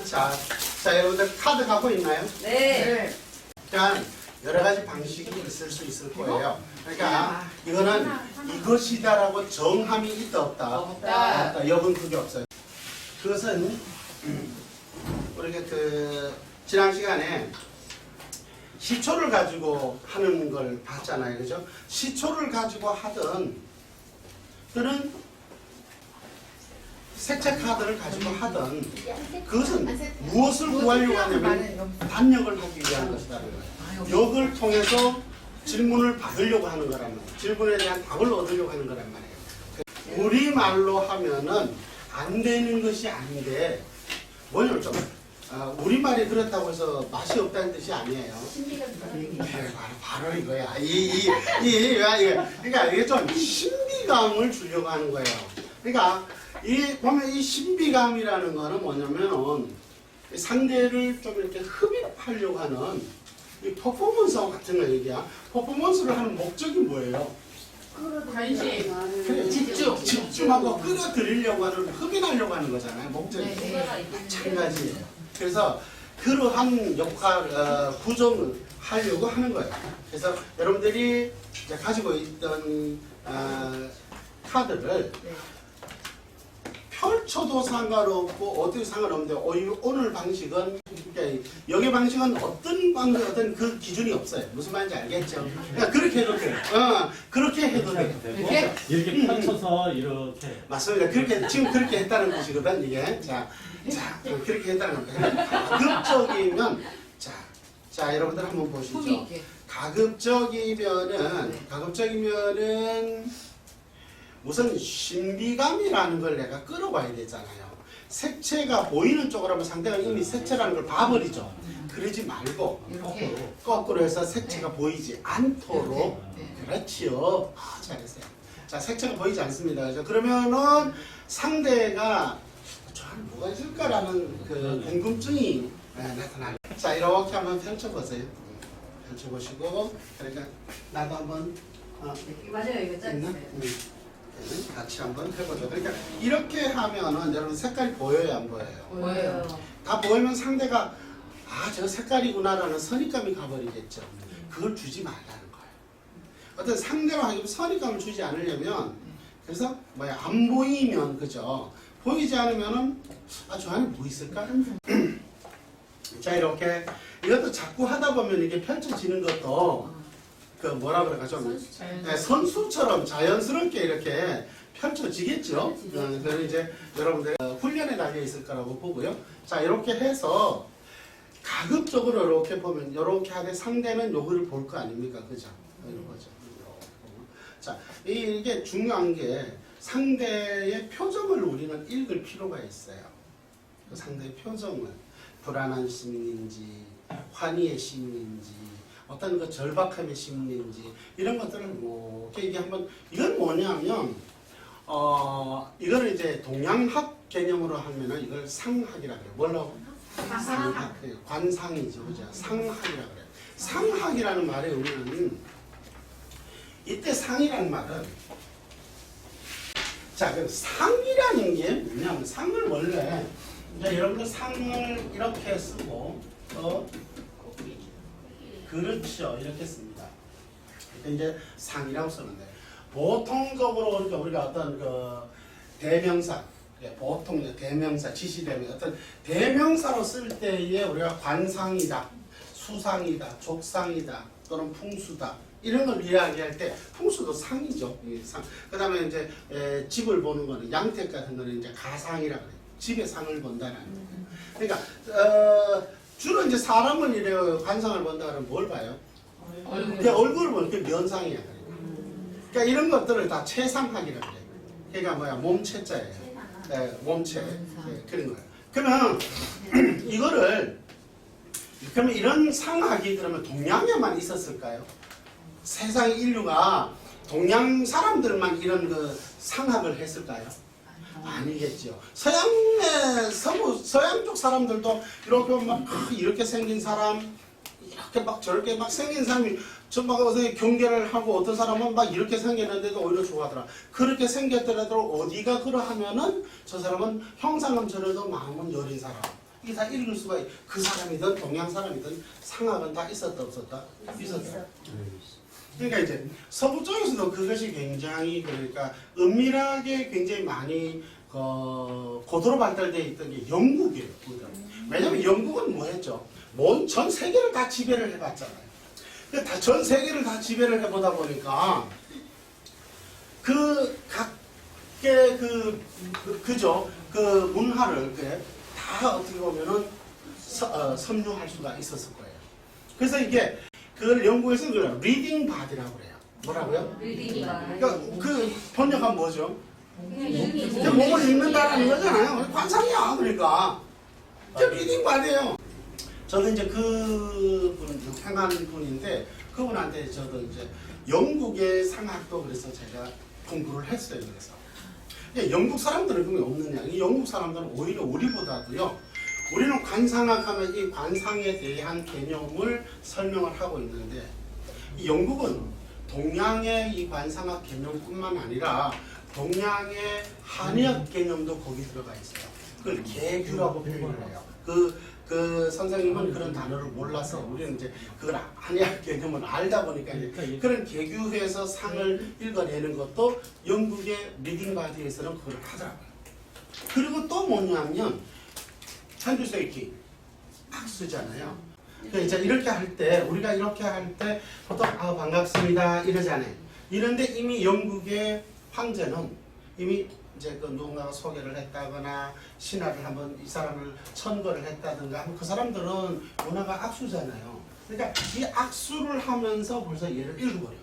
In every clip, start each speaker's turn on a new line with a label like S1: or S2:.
S1: 자, 여러분들 카드 갖고 있나요?
S2: 네.
S1: 그러니까 여러 가지 방식이 있을 수 있을 거예요. 그러니까 이거는 이것이다라고 정함이 있다 없다.
S2: 없다.
S1: 여분 그게 없어요. 그것은 우리가 지난 시간에 시초를 가지고 하는 걸 봤잖아요, 그죠? 시초를 가지고 하든 또는 색채 카드를 가지고 하든 그것은 무엇을 구하려고 하냐면 단역을 하기 위한 것이다. 역을 통해서 질문을 받으려고 하는 거란 말이에요. 질문에 대한 답을 얻으려고 하는 거란 말이에요. 우리말로 하면은 안 되는 것이 아닌데 뭐냐면 우리말이 그렇다고 해서 맛이 없다는 뜻이 아니에요. 바로 이거야. 그러니까 이게 좀 신비감을 주려고 하는 거예요. 그러니까 보면 이 신비감이라는 거는 뭐냐면은 상대를 좀 이렇게 흡입하려고 하는 이 퍼포먼스 같은 거 얘기야. 퍼포먼스를 하는 목적이 뭐예요?
S2: 관심.
S1: 집중하고 끌어들이려고 하는, 흡인하려고 하는 거잖아요. 목적이. 마찬가지예요. 그래서 그러한 역할, 구성을 하려고 하는 거예요. 그래서 여러분들이 이제 가지고 있던 카드를 펼쳐도 상관없고 어떻게 상관없는데 오늘 방식은 여기 방식은 어떤 그 기준이 없어요. 무슨 말인지 알겠죠? 그러니까 그렇게 해도 돼요. 그렇게 해도 돼요.
S3: 이렇게 펼쳐서 이렇게.
S1: 맞습니다. 지금 그렇게 했다는 뜻이거든 이게. 자, 그렇게 했다는 겁니다. 가급적이면 자 여러분들 한번 보시죠. 가급적이면은 우선 신비감이라는 걸 내가 끌어봐야 되잖아요. 색채가 보이는 쪽으로 하면 상대가 이미 색채라는 걸 봐버리죠. 그러지 말고 거꾸로 해서 색채가 보이지 않도록. 그렇지요. 잘했어요. 자, 색채가 보이지 않습니다. 그죠? 그러면은 상대가 저한테 뭐가 있을까라는 그 궁금증이 나타나요. 자, 이렇게 한번 펼쳐보세요. 펼쳐보시고, 그러니까 나도 한번
S2: 맞아요. 이거
S1: 있나?
S2: 짰어요.
S1: 같이 한번 해보죠. 그러니까 이렇게 하면은 여러분 색깔이 보여요, 안 보여요?
S2: 보여요.
S1: 다 보이면 상대가 저 색깔이구나라는 선입감이 가버리겠죠. 그걸 주지 말라는 거예요. 어떤 상대로 하기로 선입감을 주지 않으려면 그래서 안 보이면 그죠? 보이지 않으면은 저 안에 뭐 있을까? 자, 이렇게 이것도 자꾸 하다 보면 이게 펼쳐지는 것도 뭐라 그럴까 선수처럼 자연스럽게 이렇게 펼쳐지겠죠. 그래서 이제 여러분들 훈련에 달려 있을 거라고 보고요. 자, 이렇게 해서 가급적으로 이렇게 보면 이렇게 하되 상대는 요거를 볼 거 아닙니까, 그죠? 이런 거죠. 자, 이게 중요한 게 상대의 표정을 우리는 읽을 필요가 있어요. 그 상대의 표정을 불안한 심리인지 환희의 심리인지 어떤 그 절박함의 심리인지 이런 것들을 이게 한번 이건 뭐냐면 이거를 이제 동양학 개념으로 하면은 이걸 상학이라 그래요. 뭘로? 상학. 관상이죠, 그죠? 상학이라 그래요. 상학이라는 말에 우리는 이때 상이라는 말은 그 상이라는 게 뭐냐면 상을 원래 이제 여러분들 상을 이렇게 쓰고 그렇죠. 이렇게 씁니다. 이제 상이라고 쓰는데 보통적으로 우리가 어떤 대명사, 보통 대명사, 지시대명사, 어떤 대명사로 쓸 때에 우리가 관상이다, 수상이다, 족상이다, 또는 풍수다 이런 걸 이야기할 때 풍수도 상이죠. 상. 그다음에 이제 집을 보는 거는 양택 같은 거는 이제 가상이라 그래요. 집의 상을 본다는. 그러니까 주로 이제 사람을 이래요. 관상을 본다 그러면 뭘 봐요? 얼굴을 보는 그 면상이야. 그러니까 이런 것들을 다 체상학이라고 해요. 그러니까 몸체자예요. 몸체. 그런 거예요. 그러면 그러면 이런 상학이 그러면 동양에만 있었을까요? 세상 인류가 동양 사람들만 이런 상학을 했을까요? 아니겠죠. 서양 쪽 사람들도 이렇게 생긴 사람, 이렇게 저렇게 생긴 사람이 경계를 하고 어떤 사람은 이렇게 생겼는데도 오히려 좋아하더라. 그렇게 생겼더라도 어디가 그러하면은 저 사람은 형상은 저래도 마음은 여린 사람. 이게 다 읽을 수가 그 사람이든 동양 사람이든 상학은 다 있었다 없었다? 있었다. 그러니까 이제 서부 쪽에서도 그것이 굉장히 그러니까 은밀하게 굉장히 많이 고도로 발달되어 있던 게 영국이에요. 왜냐면 영국은 뭐 했죠? 전 세계를 다 지배를 해봤잖아요. 전 세계를 다 지배를 해보다 보니까 그 각계 그죠? 그 문화를 다 어떻게 보면은 섭렵할 수가 있었을 거예요. 그래서 이게 그걸 영국에서는 그래요. 리딩 바디라고 그래요. 뭐라고요? 그러니까 그 번역하면 뭐죠? 이제 몸을 읽는다라는 거잖아요. 관상이야. 그러니까 리딩 바디예요. 저도 이제 그분 행한 분인데 그분한테 저도 이제 영국의 상학도 그래서 제가 공부를 했어요. 그래서 영국 사람들은 그게 없느냐? 이 영국 사람들은 오히려 우리보다도요. 우리는 관상학하면 이 관상에 대한 개념을 설명을 하고 있는데 이 영국은 동양의 이 관상학 개념뿐만 아니라 동양의 한의학 개념도 거기 들어가 있어요. 그걸 개규라고 표현을 해요. 그 선생님은 그런 단어를 몰라서 우리는 이제 그걸 한의학 개념을 알다 보니까 이제 그런 개규에서 상을 읽어내는 것도 영국의 리딩 바디에서는 그걸 하더라고요. 그리고 또 뭐냐면 현주세기 악수잖아요. 그러니까 이제 이렇게 할 때 우리가 이렇게 할 때 보통 반갑습니다 이러잖아요. 이런데 이미 영국의 황제는 이미 이제 그 누군가가 소개를 했다거나 신하를 한번 이 사람을 천거를 했다든가 하면 그 사람들은 문화가 악수잖아요. 그러니까 이 악수를 하면서 벌써 얘를 읽어버려.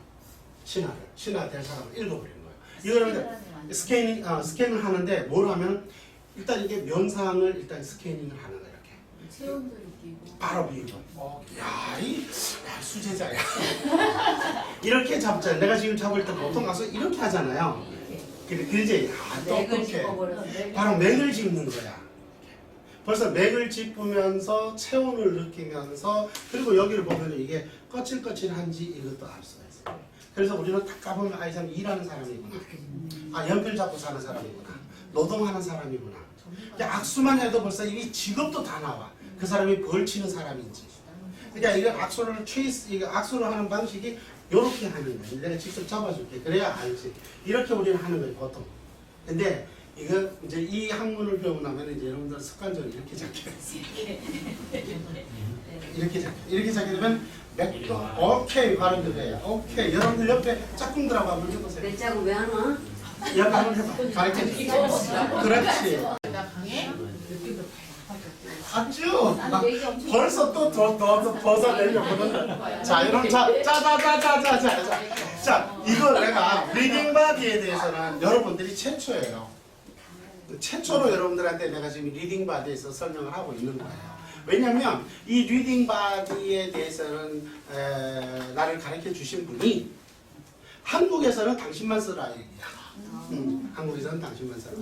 S1: 신하 될 사람을 읽어버리는 거예요. 이거는 스캐닝을 하는데 뭘 하면 일단 이게 면상을 일단 스캐닝을 하는 거예요. 이렇게.
S2: 체온도 느끼고.
S1: 바로 비교. 수제자야. 이렇게 잡잖아요. 내가 지금 잡을 때 보통 가서 이렇게 하잖아요. 그러지? 또 그렇게. 바로 맥을 짚는 거야. 벌써 맥을 짚으면서 체온을 느끼면서 그리고 여기를 보면 이게 거칠거칠한지 이것도 알 수가 있어요. 그래서 우리는 딱 가보면 이 사람 일하는 사람이구나. 연필 잡고 사는 사람이구나. 노동하는 사람이구나. 악수만 해도 벌써 이미 직업도 다 나와. 그 사람이 벌치는 사람인지. 그러니까 이거 악수를 하는 방식이 이렇게 하는 거예요. 내가 직접 잡아줄게. 그래야 알지. 이렇게 우리는 하는 거예요, 보통. 근데 이거 이제 이 학문을 배우고 나면 이제 여러분들 습관적으로 이렇게 잡게 돼요. 이렇게 잡게 되면 맥도 오케이 바로 그래요. 오케이. 여러분들 옆에 짝꿍들하고 한번 해보세요.
S2: 내 짝을 왜 하나?
S1: 옆에 한번 해봐. 가르쳐줄게. 그렇지. 아주 벌써 또 벗어내려고. 자, 여러분 자, 이거 내가 리딩 바디에 대해서는 여러분들이 최초예요. 최초로 여러분들한테 내가 지금 리딩 바디에서 설명을 하고 있는 거예요. 왜냐면 이 리딩 바디에 대해서는 나를 가르쳐 주신 분이 한국에서는 당신만 쓰라 얘기야. 한국에서는 당신만 써라.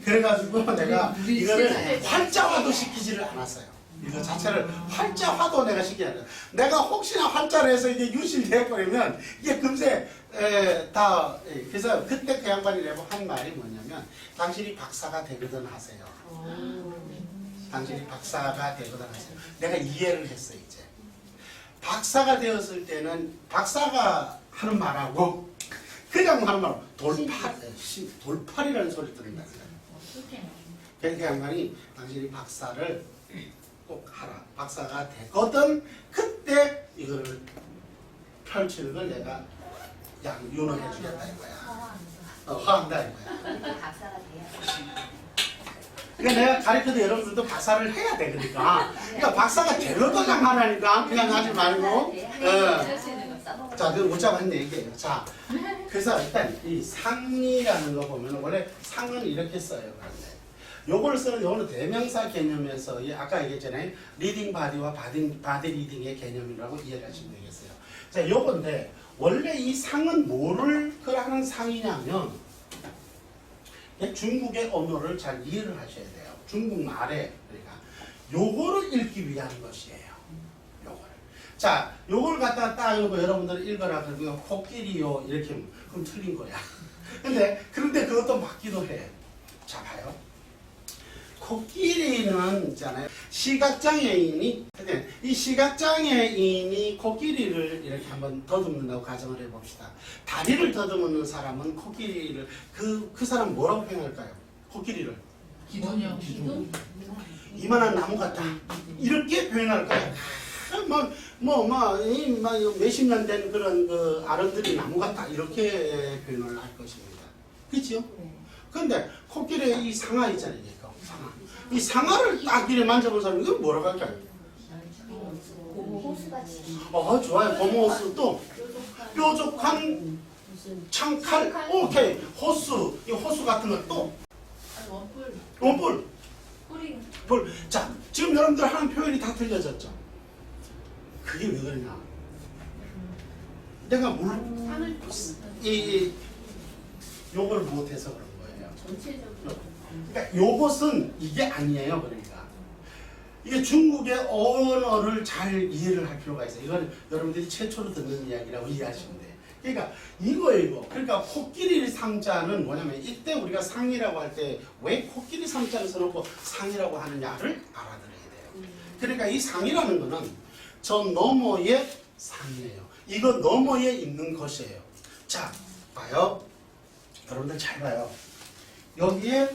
S1: 그래가지고 내가 이거를 활자화도 시키지를 않았어요. 이거 자체를 활자화도 내가 시키지 않았어요. 내가 혹시나 활자를 해서 이게 유실되어버리면 이게 금세 그래서 그때 그 양반이 내고 한 말이 뭐냐면 당신이 박사가 되거든 하세요. 당신이 박사가 되거든 하세요. 내가 이해를 했어 이제. 박사가 되었을 때는 박사가 하는 말하고 그냥 하는 말 돌팔이라는 소리 들은다. 그러니까 양반이 당신이 박사를 꼭 하라. 박사가 되거든 그때 이거를 펼치는 걸 내가 윤허해 주겠다 이거야. 화한다 이거야.
S2: 박사가 돼야.
S1: 그러니까 내가 가르쳐도 여러분들도 박사를 해야 돼. 그러니까 박사가 되거든 하라니까 그냥 하지 말고. 자, 그럼 못 잡았네 얘기예요. 자, 그래서 일단 이 상이라는 거 보면 원래 상은 이렇게 써요. 그런데 요걸 쓰는 요거는 대명사 개념에서 아까 얘기했잖아요. 리딩 바디와 바디 리딩의 개념이라고 이해를 하시면 되겠어요. 자, 요건데 원래 이 상은 뭐를 하는 상이냐면 중국의 언어를 잘 이해를 하셔야 돼요. 중국말에 그러니까 요거를 읽기 위한 것이에요. 자, 요걸 갖다 딱 여러분들 읽어라 그러면 코끼리요 이렇게 그럼 틀린 거야. 그런데 그것도 맞기도 해. 자, 봐요. 코끼리는 있잖아요. 시각장애인이 이 시각장애인이 코끼리를 이렇게 한번 더듬는다고 가정을 해봅시다. 다리를 더듬는 사람은 코끼리를 그 사람 뭐라고 표현할까요? 코끼리를
S4: 기둥이요.
S2: 기둥?
S1: 이만한 나무 같다 이렇게 표현할까요? 몇십 년 된 그런 그 아름드리 나무 같다 이렇게 표현을 할 것입니다. 그렇죠? 근데 코끼리의 이 상아 있잖아요. 상아. 이 상아를 딱 이렇게 만져본 사람 이건 뭐라고 할까요?
S2: 호수같이.
S1: 좋아요. 고무호수 또 뾰족한
S2: 무슨
S1: 창칼. 오케이. 호수. 이 호수 같은 것 또
S4: 원뿔.
S1: 원뿔.
S2: 뿌리.
S1: 뿔. 자, 지금 여러분들 하는 표현이 다 틀려졌죠? 그게 왜 그러냐? 내가
S2: 산을
S1: 요걸 못해서 그런 거예요.
S2: 전체적으로.
S1: 그러니까 요것은 이게 아니에요. 그러니까 이게 중국의 언어를 잘 이해를 할 필요가 있어요. 이건 여러분들이 최초로 듣는 이야기라고 이해하시면 돼요. 그러니까 이거. 그러니까 코끼리 상자는 뭐냐면 이때 우리가 상이라고 할 때 왜 코끼리 상자를 써놓고 상이라고 하느냐를 알아들어야 돼요. 그러니까 이 상이라는 거는 저 너머의 상이에요. 이거 너머에 있는 것이에요. 자, 봐요. 여러분들 잘 봐요. 여기에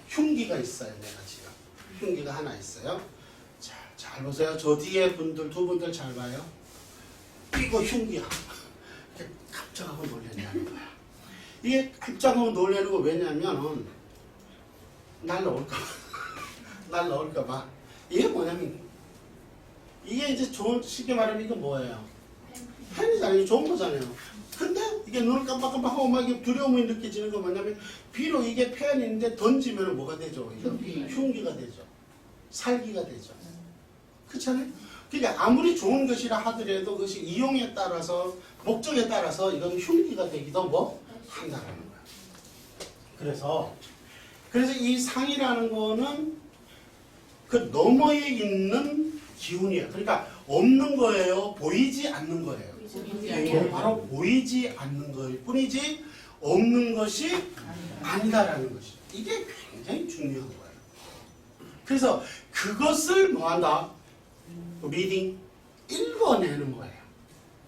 S1: 흉기가 있어요. 내가 지금 흉기가 하나 있어요. 자, 잘 보세요. 저 뒤에 분들 두 분들 잘 봐요. 이거 흉기야. 이렇게 깜짝하고 놀래냐는 거야. 이게 깜짝하고 놀래는 거 왜냐면 날라올까 봐. 이게 뭐냐면 이게 이제 좋은 쉽게 말하면 이거 뭐예요? 펜이잖아요. 좋은 거잖아요. 근데 이게 눈을 깜빡깜빡하고 막 이게 두려움이 느껴지는 거 뭐냐면 비록 이게 펜인데 던지면 뭐가 되죠? 흉기가 되죠. 살기가 되죠. 그렇잖아요? 그러니까 아무리 좋은 것이라 하더라도 그것이 이용에 따라서 목적에 따라서 이건 흉기가 되기도 한다라는 거야. 그래서 이 상이라는 거는 그 너머에 있는 기운이에요. 그러니까 없는 거예요. 보이지 않는 거예요. 바로 보이지 않는 것일 뿐이지 없는 것이 아니다라는 것이. 이게 굉장히 중요한 거예요. 그래서 그것을 뭐한다? 리딩 읽어내는 거예요.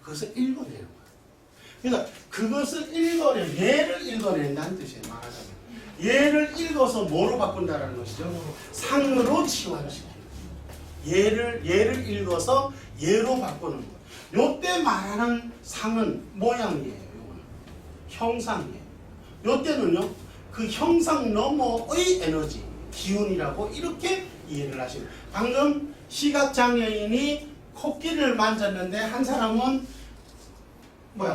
S1: 그것을 읽어내는 거예요. 그래서 그것을 얘를 읽어낸다는 뜻이에요. 말하자면 얘를 읽어서 뭐로 바꾼다라는 것이죠. 상으로 치환시키는 거예요. 얘를 읽어서 얘로 바꾸는 거예요. 요때 말하는 상은 모양이에요. 요거는 형상이에요. 요때는요 그 형상 너머의 에너지, 기운이라고 이렇게 이해를 하시는. 방금 시각장애인이 코끼리를 만졌는데 한 사람은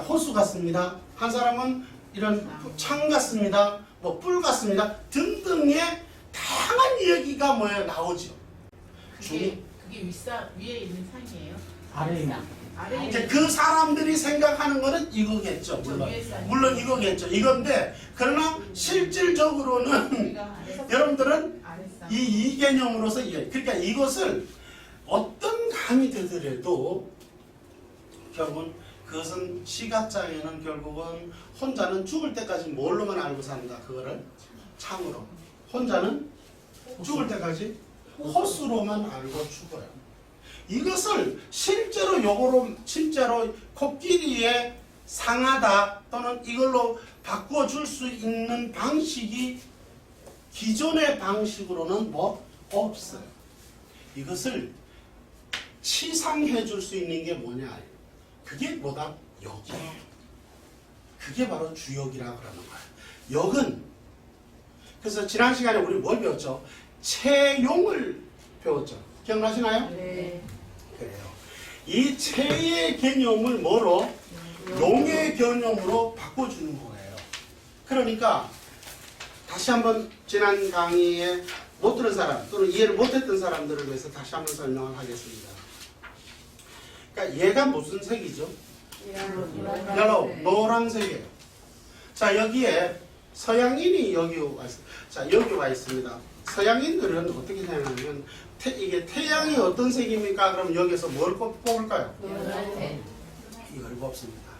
S1: 호수 같습니다. 한 사람은 이런 창 같습니다. 뿔 같습니다. 등등의 다양한 이야기가 나오죠.
S4: 그게 위에 있는 상이에요.
S3: 아래에 있는.
S4: 아래에
S1: 이제
S4: 있는
S1: 그 사람들이 생각하는 거는 이거겠죠. 물론 이거겠죠. 이건데 그러나 실질적으로는
S4: 우리가
S1: 여러분들은
S4: 아랫상.
S1: 이 개념으로서 그러니까 이것을 어떤 감이 되더라도 결국은 그것은 시각장애는 결국은 혼자는 죽을 때까지 뭘로만 알고 산다. 그거를 창으로. 혼자는 죽을 때까지 호수로만 알고 죽어요. 이것을 실제로 코끼리의 상하다 또는 이걸로 바꿔줄 수 있는 방식이 기존의 방식으로는 없어요. 이것을 치상해 줄 수 있는 게 뭐냐? 그게 뭐다? 역이에요. 그게 바로 주역이라고 그러는 거예요. 역은 그래서 지난 시간에 우리 뭘 배웠죠? 채용을 배웠죠. 기억나시나요?
S2: 네.
S1: 그래요. 이 체의 개념을 뭐로? 용의 개념으로 바꿔주는 거예요. 그러니까 다시 한번 지난 강의에 못 들은 사람 또는 이해를 못했던 사람들을 위해서 다시 한번 설명을 하겠습니다. 그러니까 얘가 무슨 색이죠? 옐로우, 노란색이에요. 자, 여기에 서양인이 여기 와 있습니다. 자, 여기 와 있습니다. 서양인들은 어떻게 생각하냐면 이게 태양이 어떤 색입니까? 그럼 여기서 뭘 뽑을까요?
S2: 노란색.
S1: 이걸 뽑습니다.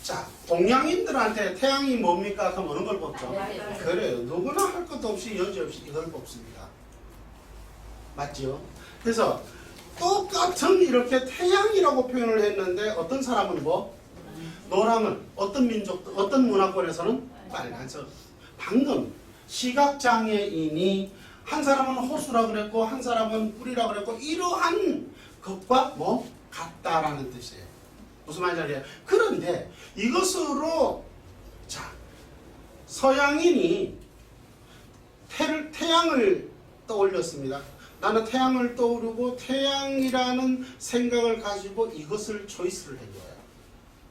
S1: 자, 동양인들한테 태양이 뭡니까? 그럼 어느 걸 뽑죠?
S2: 네.
S1: 그래요. 누구나 할 것도 없이 여지없이 이걸 뽑습니다. 맞죠? 그래서 똑같은 이렇게 태양이라고 표현을 했는데 어떤 사람은 뭐? 노랑을, 어떤 민족, 어떤 문화권에서는 빨간색. 방금 시각장애인이 한 사람은 호수라 그랬고 한 사람은 뿔이라 그랬고 이러한 것과 뭐 같다라는 뜻이에요. 무슨 말인지 알아요? 그런데 이것으로 자 서양인이 태양을 떠올렸습니다. 나는 태양을 떠오르고 태양이라는 생각을 가지고 이것을 초이스를 한 거예요.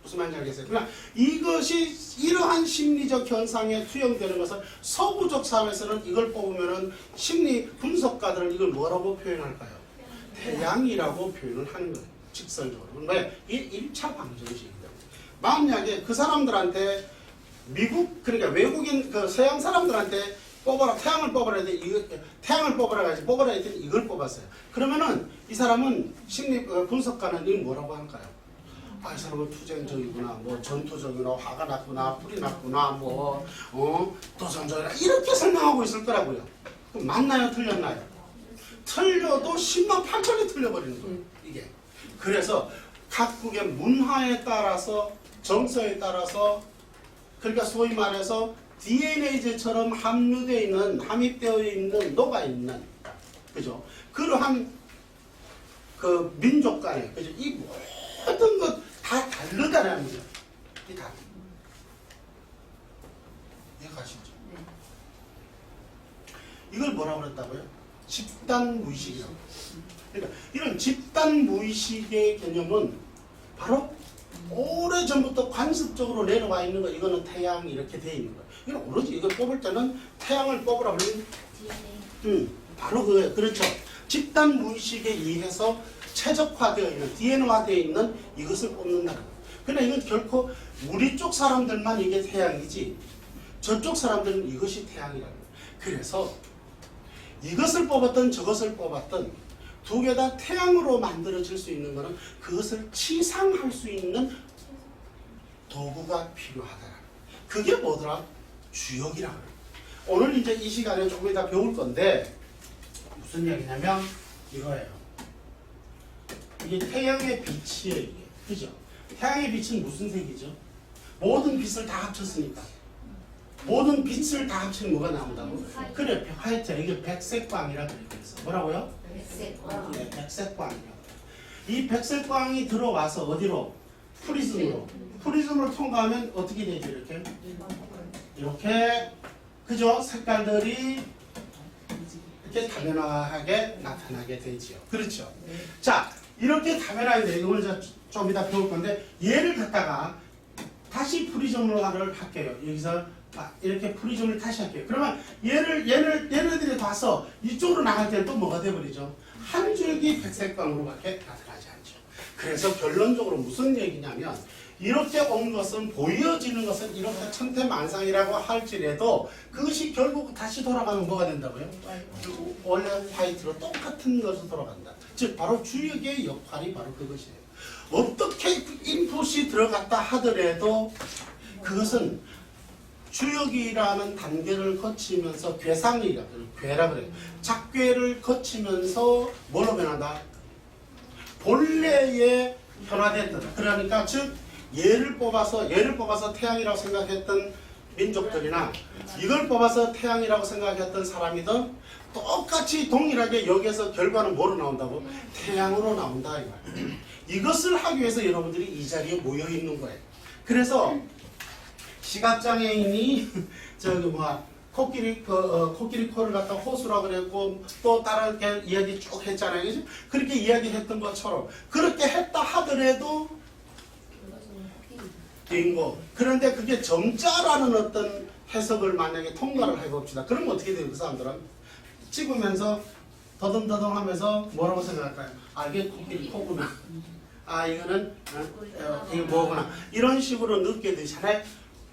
S1: 무슨 말인지 알겠어요? 그러나 이것이 이러한 심리적 현상에 투영되는 것은 서구적 사회에서는 이걸 뽑으면은 심리 분석가들은 이걸 뭐라고 표현할까요? 태양이라고 표현을 하는 거예요. 직설적으로. 왜? 이게 1차 방정식이다. 만약에 그 사람들한테 미국 그러니까 외국인 그 서양 사람들한테 뽑아라 태양을 뽑아라 했더니 태양을 뽑아라 가지고 뽑아라 했더니 이걸 뽑았어요. 그러면은 이 사람은 심리 분석가는 이걸 뭐라고 할까요? 아, 이 사람은 투쟁적이구나, 뭐 전투적이구나, 화가 났구나, 불이 났구나, 뭐 도전적이라 이렇게 설명하고 있을 거라고요. 그럼 맞나요? 틀렸나요? 틀려도 10만 8천이 틀려버리는 거예요. 이게. 그래서 각국의 문화에 따라서 정서에 따라서 그러니까 소위 말해서 DNA제처럼 함유되어 있는 함입되어 있는 녹아있는 그죠? 그러한 그 민족 간에 그죠? 이 모든 것 다 다르다는 거죠. 이 다. 이해가시죠? 이걸 뭐라고 그랬다고요? 집단 무의식이라고. 그러니까 이런 집단 무의식의 개념은 바로 오래전부터 관습적으로 내려와 있는 거. 이거는 태양 이렇게 돼 있는 거예요. 이건 오로지 이걸 뽑을 때는 태양을 뽑으라 그러면 바로 그거예요. 그렇죠. 집단 무의식에 의해서 최적화되어 있는 DNA화되어 있는 이것을 뽑는다는 거예요. 그러나 이건 결코 우리 쪽 사람들만 이게 태양이지 저쪽 사람들은 이것이 태양이라는 거예요. 그래서 이것을 뽑았던 저것을 뽑았던 두 개 다 태양으로 만들어질 수 있는 것은 그것을 치상할 수 있는 도구가 필요하다. 그게 뭐더라? 주역이라고 해요. 오늘 이제 이 시간에 조금 이따 배울 건데 무슨 얘기냐면 이거예요. 이게 태양의 빛이에요. 이게. 그죠? 태양의 빛은 무슨 색이죠? 모든 빛을 다 합쳤으니까. 모든 빛을 다 합치면 뭐가 나온다고? 그래, 화이트. 이게 백색광이라 그래서 뭐라고요?
S2: 백색광.
S1: 네, 백색광이요. 이 백색광이 들어와서 어디로? 프리즘으로. 프리즘을 통과하면 어떻게 되죠? 이렇게? 이렇게 그죠? 색깔들이 이렇게 다변화하게 나타나게 되지요. 그렇죠? 자, 이렇게 다변화인데 이걸 좀 이따 배울 건데 얘를 갖다가 다시 프리즘으로 할게요. 여기서 이렇게 프리즘을 다시 할게요. 그러면 얘네들이 봐서 이쪽으로 나갈 때는 또 뭐가 돼버리죠? 한 줄기 백색광으로밖에 나타나지 않죠. 그래서 결론적으로 무슨 얘기냐면 이렇게 온 것은 보여지는 것은 이렇게 천태만상이라고 할지라도 그것이 결국 다시 돌아가면 뭐가 된다고요? 원래 화이트로 똑같은 것으로 돌아간다. 즉 바로 주역의 역할이 바로 그것이에요. 어떻게 인풋이 들어갔다 하더라도 그것은 주역이라는 단계를 거치면서 괴라 그래요. 작괴를 거치면서 뭘로 변한다? 본래의 현화됐다. 그러니까 즉 얘를 뽑아서 태양이라고 생각했던 민족들이나 이걸 뽑아서 태양이라고 생각했던 사람이든 똑같이 동일하게 여기에서 결과는 뭐로 나온다고? 태양으로 나온다 이 말. 이것을 하기 위해서 여러분들이 이 자리에 모여 있는 거예요. 그래서 시각장애인이 저기 코끼리 코를 갖다 호수라고 그랬고 또 다른 이야기 쭉 했잖아요. 그죠? 그렇게 이야기했던 것처럼 그렇게 했다 하더라도 빙고. 그런데 그게 점자라는 어떤 해석을 만약에 통과를 해봅시다. 그러면 어떻게 돼요? 그 사람들은 찍으면서 더듬더듬 하면서 뭐라고 생각할까요? 아 이게 코끼리 코구나. 아 이거는 이게 뭐구나. 이런 식으로 느끼게 되잖아요.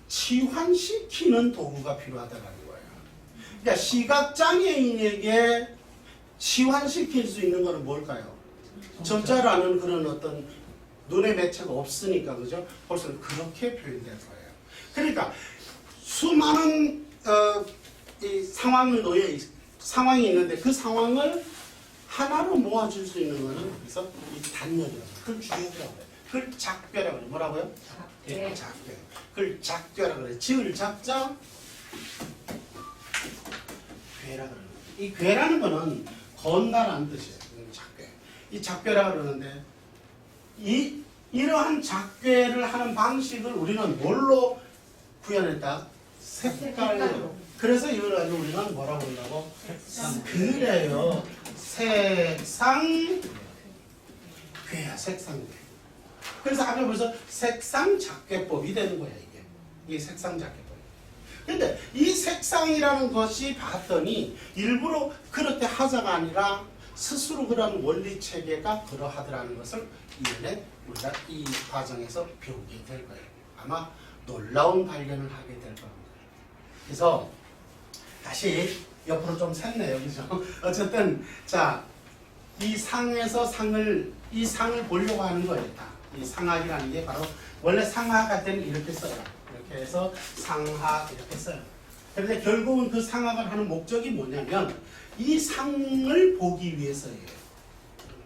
S1: 치환시키는 도구가 필요하다는 거예요. 그러니까 시각장애인에게 치환시킬 수 있는 것은 뭘까요? 점자라는 그런 어떤 눈의 매체가 없으니까 그죠? 벌써 그렇게 표현될 거예요. 그러니까 수많은 이 상황이 있는데 그 상황을 하나로 모아줄 수 있는 거는 그래서 이 단열이라고 그걸 주역이라고 해요. 그걸 작별이라고 해요. 뭐라고요? 예, 작별. 그걸 작별이라고 그래요. 지을 작자 괴라 그러는 거예요. 이 괴라는 거는 건다라는 뜻이에요. 작괴. 이 작괴라 그러는데 이러한 작괴를 하는 방식을 우리는 뭘로 구현했다? 색깔로. 그래서 이걸 가지고 우리는 뭐라고 한다고? 그래요. 색상괴야. 색상괴. 그래서 앞에 벌써 색상작괴법이 되는 거야 이게. 이게 색상작괴법. 근데 이 색상이라는 것이 봤더니 일부러 그렇게 하자가 아니라 스스로 그런 원리 체계가 그러하더라는 것을 이번에 우리가 이 과정에서 배우게 될 거예요. 아마 놀라운 발견을 하게 될 겁니다. 그래서 다시 옆으로 좀 샜네요, 그죠? 어쨌든 자, 이 상에서 이 상을 보려고 하는 거예요. 이 상학이라는 게 바로 원래 상학 할 때는 이렇게 써요. 이렇게 해서 상학 이렇게 써요. 그런데 결국은 그 상학을 하는 목적이 뭐냐면 이 상을 보기 위해서예요.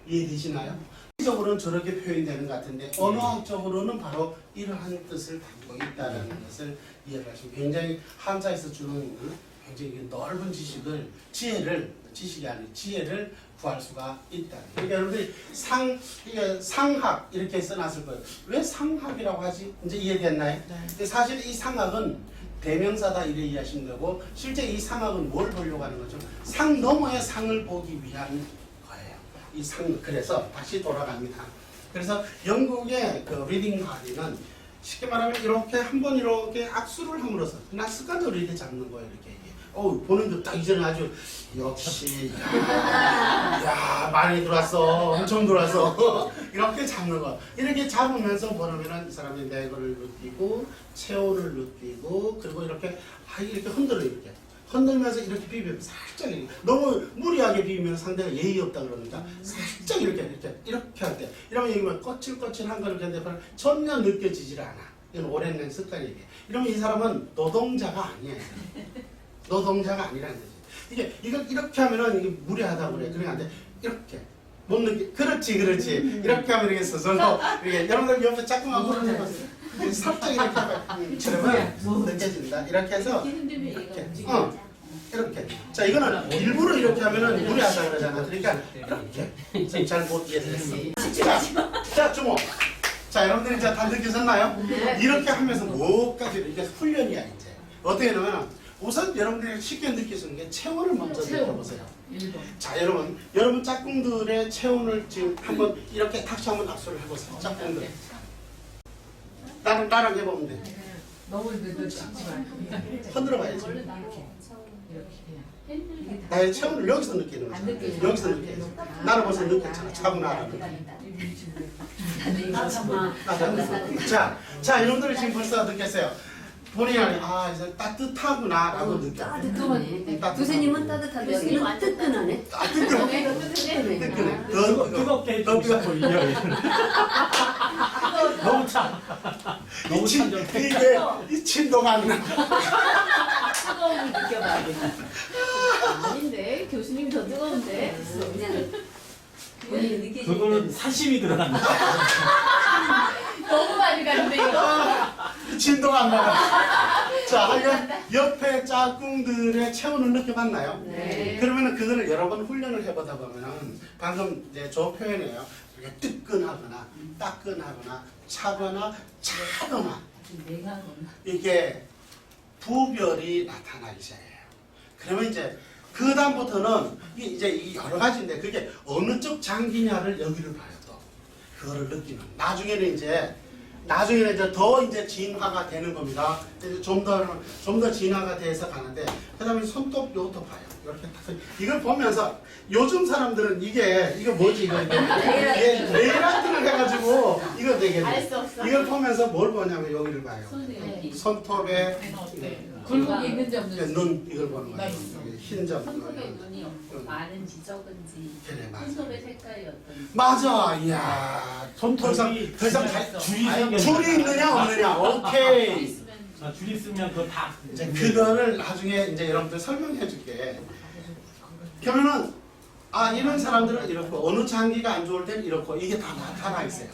S1: 이해되시나요? 적으로는 저렇게 표현되는 것 같은데 언어학적으로는 바로 이러한 뜻을 담고 있다는 것을 이해하시면 굉장히 한자에서 주는 굉장히 넓은 지식이 아닌 지혜를 구할 수가 있다. 그러니까 여러분들이 상학 이렇게 써놨을 거예요. 왜 상학이라고 하지? 이제 이해됐나요? 근데 사실 이 상학은 대명사다 이래 이해하시면 되고 실제 이 상학은 뭘 보려고 하는 거죠? 상 너머의 상을 보기 위한 거예요. 이 상 그래서 다시 돌아갑니다. 그래서 영국의 그 리딩 바디는 쉽게 말하면 이렇게 한번 이렇게 악수를 함으로써 그냥 습관적으로 이렇게 잡는 거예요. 이렇게 보는 듯 딱 이전에 아주 역시 야 많이 들어왔어 엄청 들어왔어 이렇게 잡는 거 이렇게 잡으면서 뭐냐면은 이 사람이 내거를 느끼고 체온을 느끼고 그리고 이렇게 이렇게 흔들어 이렇게 흔들면서 이렇게 비비면 살짝 이렇게 너무 무리하게 비비면 상대가 예의 없다 그러니까 살짝 이렇게 할 때 이러면 이게 거칠거칠한 거를 근데 전혀 느껴지질 않아. 이건 오랜 습관이에요. 이러면 이 사람은 노동자가 아니에요. 노동자가 아니라는 거지. 이거 이렇게 하면은 이게 무례하다고 그래. 그러면 안 돼. 이렇게 못 느끼. 그렇지. 이렇게 하면 이렇게 서서 이렇게 여러분들 옆에 자꾸만 물을 해봤어요. 살짝 이렇게 하면 그러면 느껴진다. 이렇게 해서 이렇게. 이렇게. 자 이거는 일부러 이렇게 하면은 무례하다 그러잖아. 그러니까 이렇게. 잘 못 이해됐어. 자 주목. 자 여러분들이 다 느끼셨나요? 이렇게 하면서 뭐까지 이게 훈련이야 이제. 어떻게 하냐면. 우선 여러분들이 쉽게 느낄 수 있는 게 체온을 먼저 느껴보세요. 자 여러분 짝꿍들의 체온을 지금 한번 이렇게 다시 한번 악수를 해보세요. 짝꿍들. 나랑 해보면 돼.
S4: 너무 늦지 마.
S1: 흔들어봐야지. 나의 체온을 여기서 느끼는 거죠. 여기서 느껴야지. 나를 벌써 느꼈잖아. 차분하다. 자 여러분들이 지금 벌써 느꼈어요. 본인이 이제 따뜻하구나 라고 느껴.
S2: 따뜻하네. 교수님은 따뜻한데 여기는 뜨끈하네.
S1: 뜨끈해.
S3: 뜨겁게 해주고 이겨요. 너무 차. 너무 찬정.
S1: 이게 이 침도가 안 나.
S2: 뜨거움을 느껴봐야겠다. 아닌데 교수님 더 뜨거운데. 그냥 본인이 느끼실
S3: 그거는 사심이 들어간다.
S2: 너무 많이 가는데 이거.
S1: 진도가 안 나가. 자, 하여간 옆에 짝꿍들의 체온을 느껴봤나요?
S2: 네.
S1: 그러면은 그거를 여러 번 훈련을 해보다 보면은 방금 이제 저 표현이에요. 이게 뜨끈하거나 따끈하거나 차거나 차거나 이게 부별이 나타나기 시작해요. 그러면 이제 그 다음부터는 이제 이 여러 가지인데 그게 어느 쪽 장기냐를 여기를 봐요. 또 그거를 느끼는. 나중에는 이제 더 이제 진화가 되는 겁니다. 좀 더 진화가 돼서 가는데 그다음에 손톱 요것도 봐요. 이렇게 딱 이걸 보면서 요즘 사람들은 이거 뭐지 이거 네일 아트를 해가지고 이거 되게 이걸 보면서 뭘 보냐면 여기를 봐요. 손톱에
S4: 굴곡이 있는지 없는지.
S1: 눈 이걸 보는 거예요. 흰점.
S5: 손톱에 눈이 많은지 적은지,
S1: 그래, 맞아.
S5: 손톱의 색깔이 어떤지.
S1: 맞아. 이야.
S3: 손톱이
S1: 더 이상
S3: 진짜
S1: 줄이
S3: 생겼네.
S1: 줄이 있느냐 없느냐. 오케이.
S5: 있으면
S3: 아, 줄 있으면 그거 다
S1: 이제 그거를 나중에 이제 여러분들 설명해 줄게. 그러면은 이런 사람들은 이렇고 어느 장기가 안 좋을 땐 이렇고 이게 다 나타나 있어요.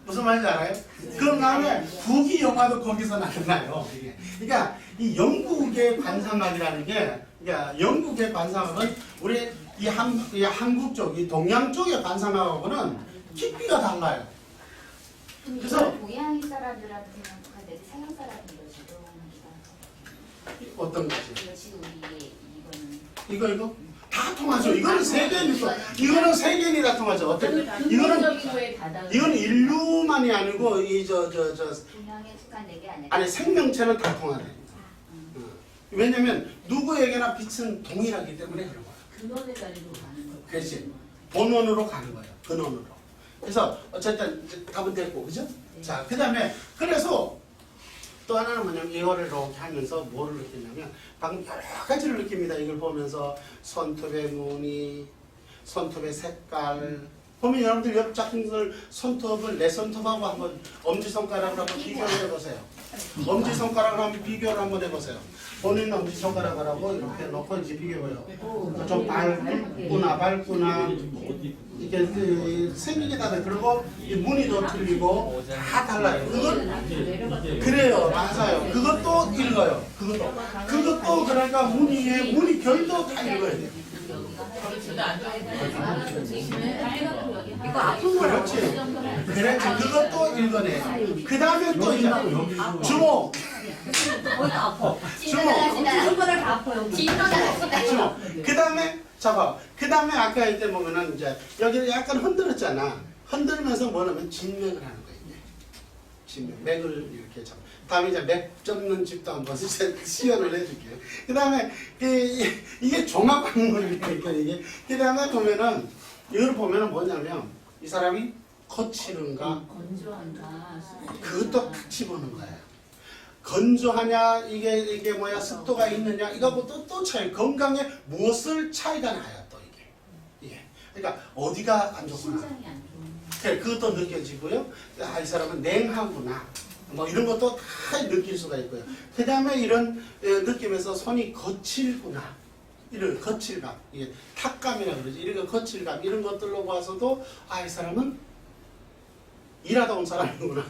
S1: 무슨 말인지 알아요? 그럼 다음에 북이 영화도 거기서 나타나요. 이게. 그러니까 이 영국의 관상학이라는 게, 그러니까 영국의 관상학은 우리 이 한국 쪽, 이 동양 쪽의 관상학하고는 깊이가 달라요. 그래서
S2: 동양 사람들한테 생각할 때 서양 사람들도
S1: 어떤 거지?
S2: 이것이 우리 이거는
S1: 이거 다 통하죠. 이거는 세계니까. 이거는 세계니 다 통하죠. 어떤 이거는
S5: 근본적인 거에 다다른.
S1: 이건 인류만이 아니고 이
S2: 동양에 속한 게 아니라
S1: 아니 생명체는 다 통하네. 왜냐면 누구에게나 빛은 동일하기 때문에 그런 거야.
S5: 근원의 자리로 가는 거.
S1: 그렇지. 본원으로 가는 거예요. 근원으로. 그래서 어쨌든 이제 답은 됐고, 그죠? 자, 그다음에 그래서 또 하나는 뭐냐면 이거를 이렇게 하면서 뭐를 느끼냐면 방금 여러 가지를 느낍니다. 이걸 보면서 손톱의 무늬, 손톱의 색깔. 보면 여러분들 옆 작품들 손톱을 내 손톱하고 한번 엄지손가락으로 한번 비교를 해보세요. 엄지손가락으로 한번 비교를 한번 해보세요. 본인 엄지손가락을 하고 이렇게 놓고 이제 비교해봐요. 좀 밝구나. 이게 생기게 다 돼. 그리고 이 무늬도 틀리고 다 달라요. 그래요. 맞아요. 그것도 읽어요. 그것도 그러니까 무늬 결도 다 읽어야 돼요.
S2: 이거 아픈 거라고.
S1: 그렇지. 그것도 읽어내. 그 다음에 또 이제 주목.
S2: 거기가 아파.
S1: 주목.
S2: 손가락 다 아파요.
S1: 주목. 그 다음에 잡아. 그 다음에 아까 이때 보면은 이제 여기를 약간 흔들었잖아. 흔들면서 뭐냐면 진맥을 하는 거예요. 이게. 진맥. 맥을 이렇게 잡아. 다음에 이제 맥 접는 집도 한번 시연을 해줄게요. 그 다음에 이게 종합학문이니까 이게. 그 다음에 보면은 이걸 보면은 뭐냐면 이 사람이 거칠은가
S5: 건조한가.
S1: 그것도 탁 집어넣는 거예요. 건조하냐 이게 뭐야 습도가 있느냐 이거하고 또 차이. 건강에 무엇을 차이가 나요 또 이게. 그러니까 어디가 안 좋구나.
S5: 신장이 안 좋은.
S1: 그래, 그것도 느껴지고요. 이 사람은 냉하구나. 뭐 이런 것도 다 느낄 수가 있고요. 그 다음에 이런 느낌에서 손이 거칠구나. 이런 거칠감, 이게 탁감이라 그러지. 이런 거칠감 이런 것들로 봐서도 이 사람은 일하다 온 사람이구나.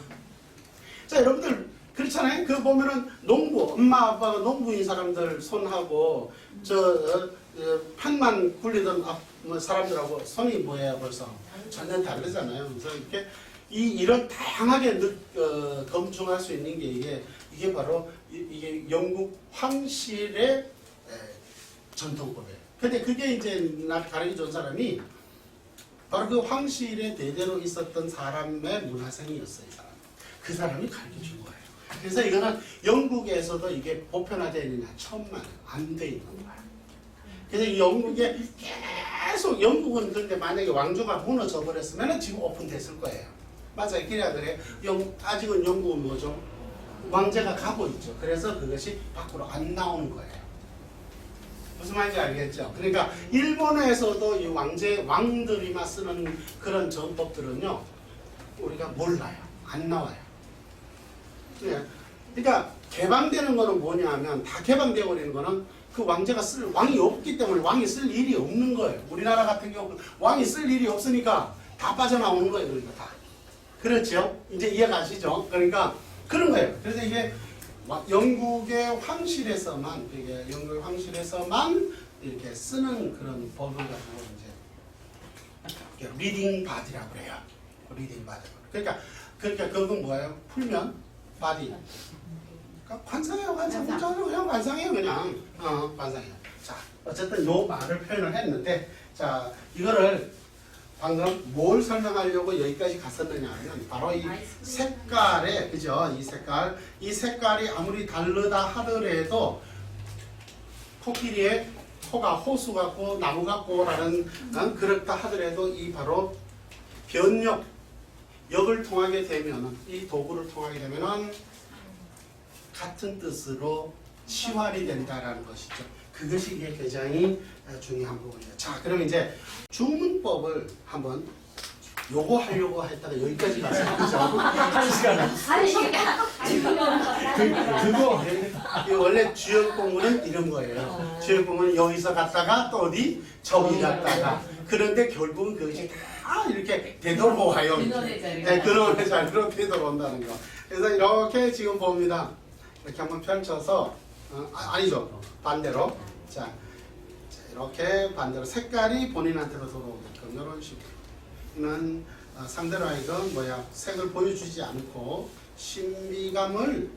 S1: 자, 여러분들 그렇잖아요. 그 보면은 농부, 엄마 아빠가 농부인 사람들 손하고 판만 굴리던 사람들하고 손이 뭐예요 벌써 전혀 다르잖아요. 그래서 이렇게 이런 다양하게 검증할 수 있는 게 이게 바로 이게 영국 황실의 전통법이에요. 근데 그게 이제 날 가르쳐 준 사람이 바로 그 황실에 대대로 있었던 사람의 문화생이었어요. 이 사람. 그 사람이 가르쳐 준 거예요. 그래서 이거는 영국에서도 이게 보편화되어 있느냐 천만 안 돼 있는 거야. 그래서 이 영국에 계속 영국은 근데 만약에 왕조가 무너져 버렸으면 지금 오픈됐을 거예요. 맞아요. 그래요. 아직은 영국은 뭐죠? 왕제가 가고 있죠. 그래서 그것이 밖으로 안 나오는 거예요. 무슨 말인지 알겠죠? 그러니까 일본에서도 이 왕들이만 쓰는 그런 전법들은요, 우리가 몰라요. 안 나와요. 그러니까 개방되는 거는 뭐냐 하면 다 개방되어 버리는 거는 그 왕제가 왕이 없기 때문에 왕이 쓸 일이 없는 거예요. 우리나라 같은 경우 왕이 쓸 일이 없으니까 다 빠져나오는 거예요. 그러니까 다. 그렇죠? 이제 이해가시죠? 그러니까 그런 거예요. 그래서 이게 영국의 황실에서만 이렇게 쓰는 그런 법을 가지고 이제 리딩 바디라고 그래요. 리딩 바디. 그러니까 그건 뭐예요? 풀면 바디. 그러니까 관상이에요. 그냥 관상이에요. 그냥 관상이에요. 자, 어쨌든 요 말을 표현을 했는데, 자, 이거를 방금 뭘 설명하려고 여기까지 갔었느냐 하면 바로 이 색깔에, 그죠? 이 색깔이 아무리 다르다 하더라도 코끼리의 코가 호수 같고 나무 같고라는 그렇다 하더라도 이 바로 역을 통하게 되면은 이 도구를 통하게 되면은 같은 뜻으로 치환이 된다라는 것이죠. 그것이 이게 굉장히 중요한 부분이에요. 자, 그럼 이제 주문법을 한번 요거 하려고 했다가 여기까지 가서 그죠?
S3: 한 시간. 그거
S1: 이 원래 주역 공문은 이런 거예요. 주역 공문은 여기서 갔다가 또 어디 저기 갔다가 그런데 결국은 그것이 다 이렇게 되돌아와요.
S5: 근원의 자리가.
S1: 네, 근원의 자리로 되돌아온다는 거. 그래서 이렇게 지금 봅니다. 이렇게 한번 펼쳐서 아니죠 반대로 자 이렇게 반대로 색깔이 본인한테로 돌아오게끔 이런 식으로는 상대로 하여금 색을 보여주지 않고 신비감을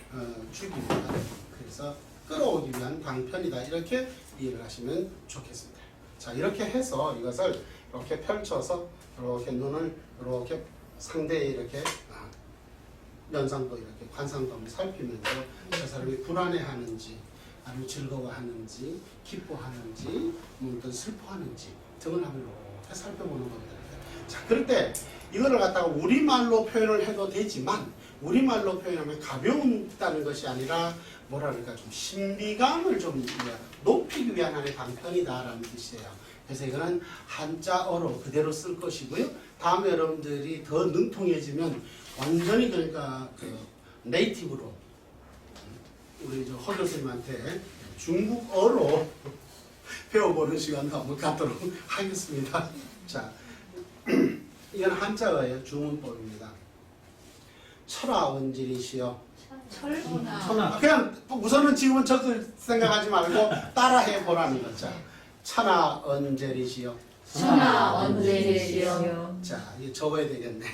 S1: 주기 위한 그래서 끌어오기 위한 방편이다 이렇게 이해를 하시면 좋겠습니다. 자 이렇게 해서 이것을 이렇게 펼쳐서 이렇게 눈을 이렇게 상대에 이렇게 면상도 이렇게 관상도 한번 살피면서 저 사람이 불안해하는지 아니면 즐거워하는지 기뻐하는지 어떤 슬퍼하는지 등을 한번 이렇게 살펴보는 겁니다. 자 그럴 때 이거를 갖다가 우리말로 표현을 해도 되지만 우리말로 표현하면 가벼운다는 것이 아니라 뭐라 그럴까 좀 신비감을 좀 높이기 위한 하나의 방편이다라는 뜻이에요. 그래서 이거는 한자어로 그대로 쓸 것이고요. 다음에 여러분들이 더 능통해지면 완전히 그러니까 그 네이티브로 우리 저 허 교수님한테 중국어로 배워보는 시간도 한번 갖도록 하겠습니다. 자, 이건 한자어예요. 주문법입니다. 철화원질이시여.
S3: 천하.
S1: 그냥 우선은 지금은 적을 생각하지 말고 따라해 보라는 거죠. 천하언젤이시여.
S5: 천하언젤이시여.
S1: 자, 이게 적어야 되겠네.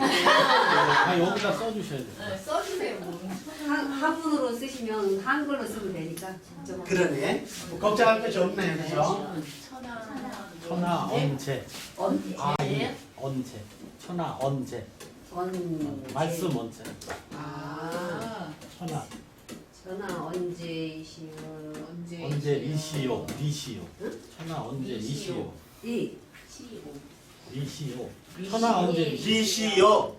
S3: 여기다 써주셔야 돼요.
S5: 써주세요.
S2: 한문으로 쓰시면 한글로 쓰면 되니까.
S1: 그러네. 걱정할 게 없네, 그죠?
S3: 천하 언제.
S5: 언제?
S3: 언제. 천하 언제. 말씀 언제. 천하.
S2: 전화 언제시요?
S3: 언제 리시오. 리시오. 천하 언제 리시오.
S2: 이
S3: 리시오. 천하 언제 리시오.
S1: 리시여.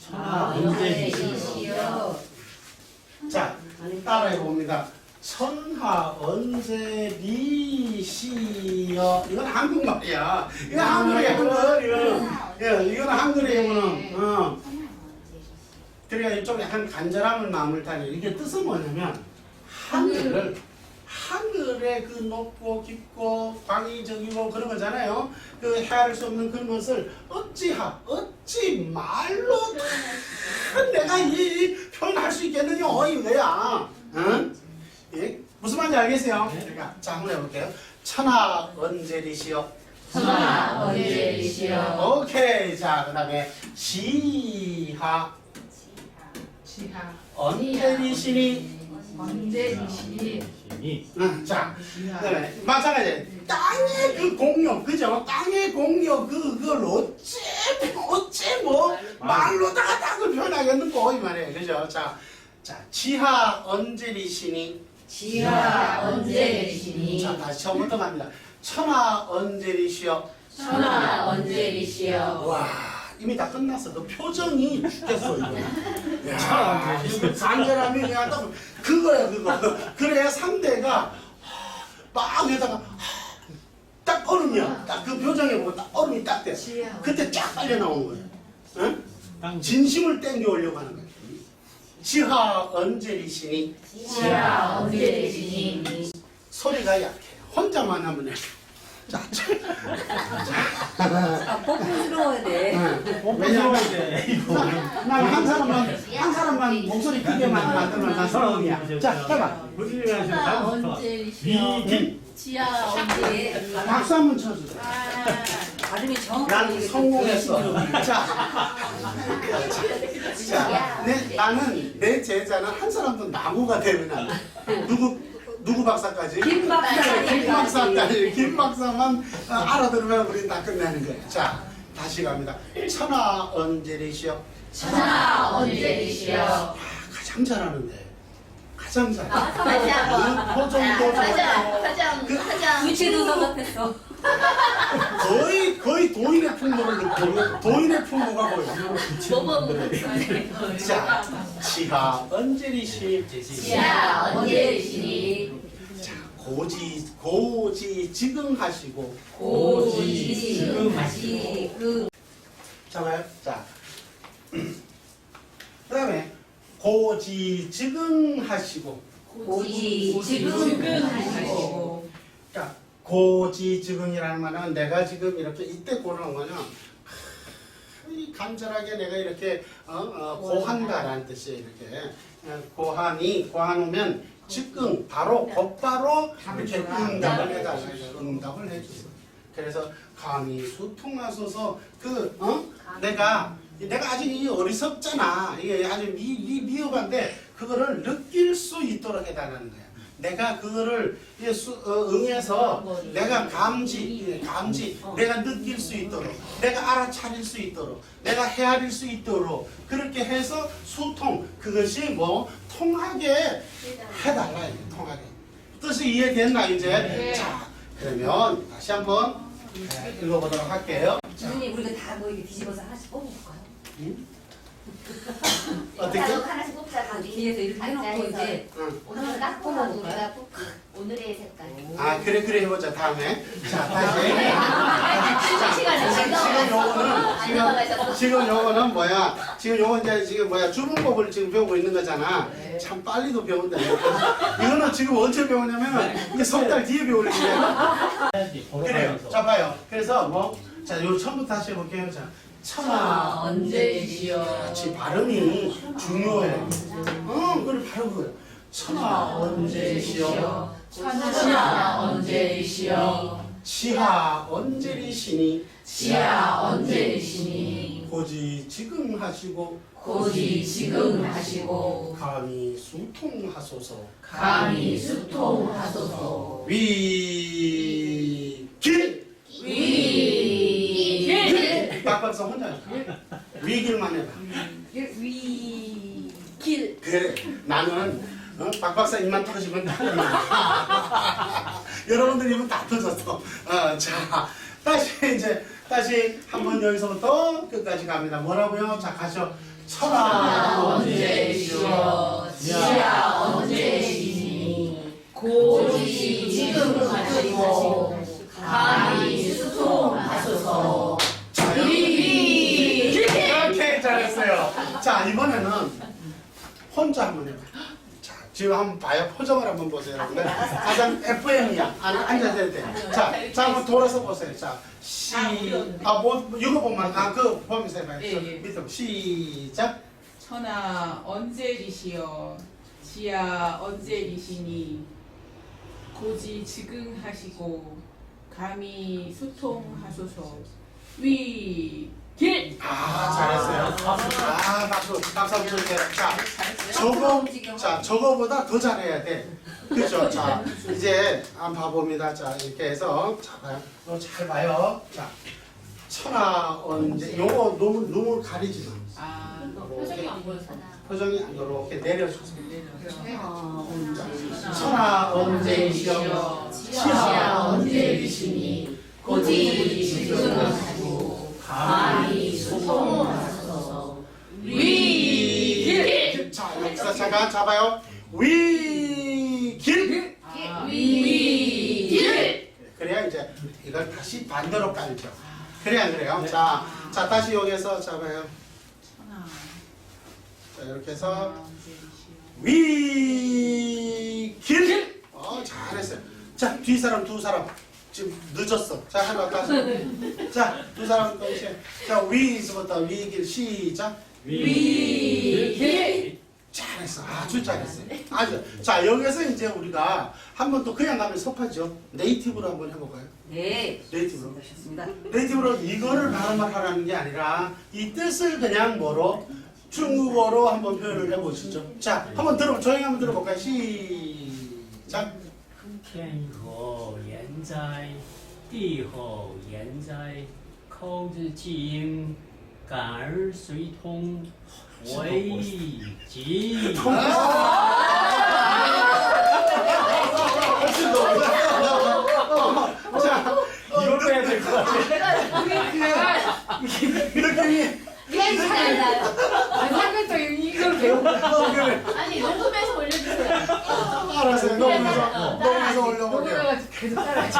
S3: 천하 언제 리시오.
S1: 자, 따라해 봅니다. 천하 언제 리시여. 이건 한국말이야. 이건 한글이야, 한글. 이건 한글이에요, 그러니까 좀 약간 간절함을 마음을 다니. 이게 뜻은 뭐냐면 한글의 그 높고 깊고 광의적이고 그런 거잖아요. 그 헤아릴 수 없는 그런 것을 어찌 말로 다 내가 이 표현할 수 있겠느냐 이거야. 응? 예? 무슨 말인지 알겠어요? 그러니까 자 한번 해볼게요. 천하 언제리시여.
S5: 천하 언제리시여.
S1: 오케이. 자 그다음에 지하 언제리시니.
S4: 언제리시니.
S1: 자, 네, 마찬가지. 땅의 그 공력, 그죠? 땅의 공력, 그걸 어째 말로다가 다 그 표현하겠는고, 이 말이에요. 그죠? 자, 지하 언제리시니.
S5: 지하 언제리시니.
S1: 자, 다시 처음부터 갑니다. 천하 언제리시여.
S5: 천하 언제리시여.
S1: 와, 이미 다 끝났어. 너 표정이 죽겠어, 이거.
S3: 야,
S1: 이거 간절함이 그냥 딱 그거야, 그거. 그래야 상대가 막 여기다가 딱 얼음이야. 딱 그 표정에 보고 딱 얼음이 딱 돼. 그때 쫙 빨려 나오는 거야. 응?
S3: 땅
S1: 진심을 땡겨오려고 하는 거야. 지하 언제리시니.
S5: 지하 언제리시니.
S1: 소리가 약해. 혼자만 하면 해. 자,
S2: 뽀뽀스러워야 돼.
S3: 왜냐면 이거
S1: 난한 사람만 목소리 크게만 만들면 난 성공이야. 자, 해봐.
S3: 무슨 일
S5: 천하
S3: 하시는
S5: 언제리시여.
S3: 미기.
S5: 지하 언제.
S1: 박수 한번 쳐주세요.
S2: 발음이 정확하게.
S1: 난 성공했어. 나는 내 제자는 한 사람도 나무가 되면 안 돼. 누구 박사까지?
S2: 김 박사.
S1: 김 박사까지. 김 박사만 알아들으면 우리 다 끝내는 거예요. 자, 다시 갑니다. 천하 언제리시여.
S5: 천하 언제리시여.
S1: 가장 잘하는데. 가장 잘해.
S5: 가장.
S1: 그 표정도
S5: 가장.
S2: 구체도서 같았어.
S1: 거의 도인의 풍모를 느끼고 도인의 풍모가 보여. 자, 지하 언제리시.
S5: 지하 언제리시니.
S1: 자, 고지지근하시고.
S2: 고지지근하시고.
S1: 잡아요. 자, 그다음에 고지지근하시고.
S2: 고지지근하시고.
S1: 자, 고지지근이라는 말은 내가 지금 이렇게 이때 고르는 거는 이 간절하게 내가 이렇게 고한다라는 뜻이에요. 이렇게 고하면 즉흥 바로 곧바로 이렇게 응답을 해달라. 응답을 해주세요. 그래서 감히 수통하소서 내가 아직 이 어리석잖아. 이게 아주 미흡한데 그거를 느낄 수 있도록 해달라는 거야. 내가 그거를 응해서 내가 감지, 내가 느낄 수 있도록, 내가 알아차릴 수 있도록, 내가 헤아릴 수 있도록 그렇게 해서 수통, 그것이 뭐 통하게 해달라. 통하게. 뜻이 이해됐나 이제?
S4: 네.
S1: 자, 그러면 다시 한번 읽어보도록 할게요.
S2: 교수님 우리가 다 뭐 이렇게 뒤집어서 하나씩 뽑아볼까요?
S1: 어떻게?
S5: 하나씩 뽑자.
S2: 뒤에서 이렇게 해놓고 이제
S1: 응.
S5: 오늘 딱 뽑아도 우리가 오늘의 색깔.
S1: 아, 그래 해보자 다음에. 자, 다시. 지금 요거는 뭐야? 지금 요거 이제 주문법을 지금 배우고 있는 거잖아. 참 빨리도 배운다. 이거는 지금 언제 배우냐면 이게 석 달 뒤에 배우는 거야.
S3: 해야지.
S1: 그래요.
S3: 걸어가면서.
S1: 자, 봐요. 그래서 자, 요 처음부터 다시 해볼게요. 자, 천하
S4: 언제이시여.
S1: 지금 발음이 중요해. 그걸 바로 그거야. 천하 언제이시여.
S4: 천하 언제이시여.
S1: 시하 언제리시니.
S4: 시야 언제이시니.
S1: 고지지근하시고
S4: 고지지근하시고.
S1: 감히 수통하소서.
S4: 감히 수통하소서.
S1: 위길.
S4: 위길.
S1: 박박사 혼자 해. 위길만 해봐.
S2: 위길.
S1: 그래. 나는 박박사 입만 터지면 다 여러분들 입은 다 터졌어. 자, 다시 한번 여기서부터 끝까지 갑니다. 뭐라고요? 자, 가시죠. 천하
S4: 언제이시여. 시야 언제이시니. 고지지근하시고. 감히 수통하소서.
S1: 자, 이렇게 잘했어요. 자, 이번에는 혼자 한번 해봐요. 자, 지금 한번 봐요. 표정을 한번 보세요. 여러분들. 가장 FM이야. 앉아야 돼. 자, 한번 돌아서 보세요. 자, 이거 보면, 그거 보면서 해봐요. 밑으로. 시작.
S6: 천하 언제리시여. 지야 언제리시니. 고지지근하시고. 감히 수통하소서. 위길.
S1: 잘했어요. 박수 한번 주세요. 저거보다 더 잘해야 돼. 그렇죠? 자, 이제 한번 봐봅니다. 자, 이렇게 해서, 자, 봐요. 잘 봐요. 자, 천하 언제, 요거 너무 가리지 마.
S5: 표정이 안 보여서.
S1: 표정이 이렇게 내려주세요. 천하 언제이시여.
S4: 시야 언제이시니. 고지지근하시고. 감히 수통하소서. 위길.
S1: 자, 여기서 잠깐 잡아요. 위길.
S4: 위길.
S1: 그래야 이제 이걸 다시 반대로 깔죠. 그래야 안 그래요? 자, 다시 여기서 잡아요. 자, 이렇게 해서 위길. 잘했어요. 자, 뒤 사람 두 사람 지금 늦었어. 자, 해봐 다시. 자, 두 사람 동시에. 자, 위에서부터 위길 시작.
S6: 위길.
S1: 잘했어. 아주 잘했어요. 아주. 자, 여기서 이제 우리가 한 번 또 그냥 가면 섭하죠. 네이티브로 한번 해볼까요?
S2: 네.
S1: 네이티브로.
S2: 하셨습니다.
S1: 네이티브로 이거를 발음을 하라는 게 아니라 이 뜻을 그냥 중국어로 한번 표현을 해보시죠. 자, 조용히 한번 들어볼까요? 시작.
S7: 天何言哉？地何言哉？口之经，感而随通，为己。
S1: 자,
S3: 이걸 빼야 될 것 같아.
S1: 느낌이
S5: 괜찮아요.
S4: 상근도 이걸 배우고.
S5: 아니 녹음해서 올려주세요.
S1: 알았어요. 녹음해서 올려볼게요.
S4: 계속 따라하지.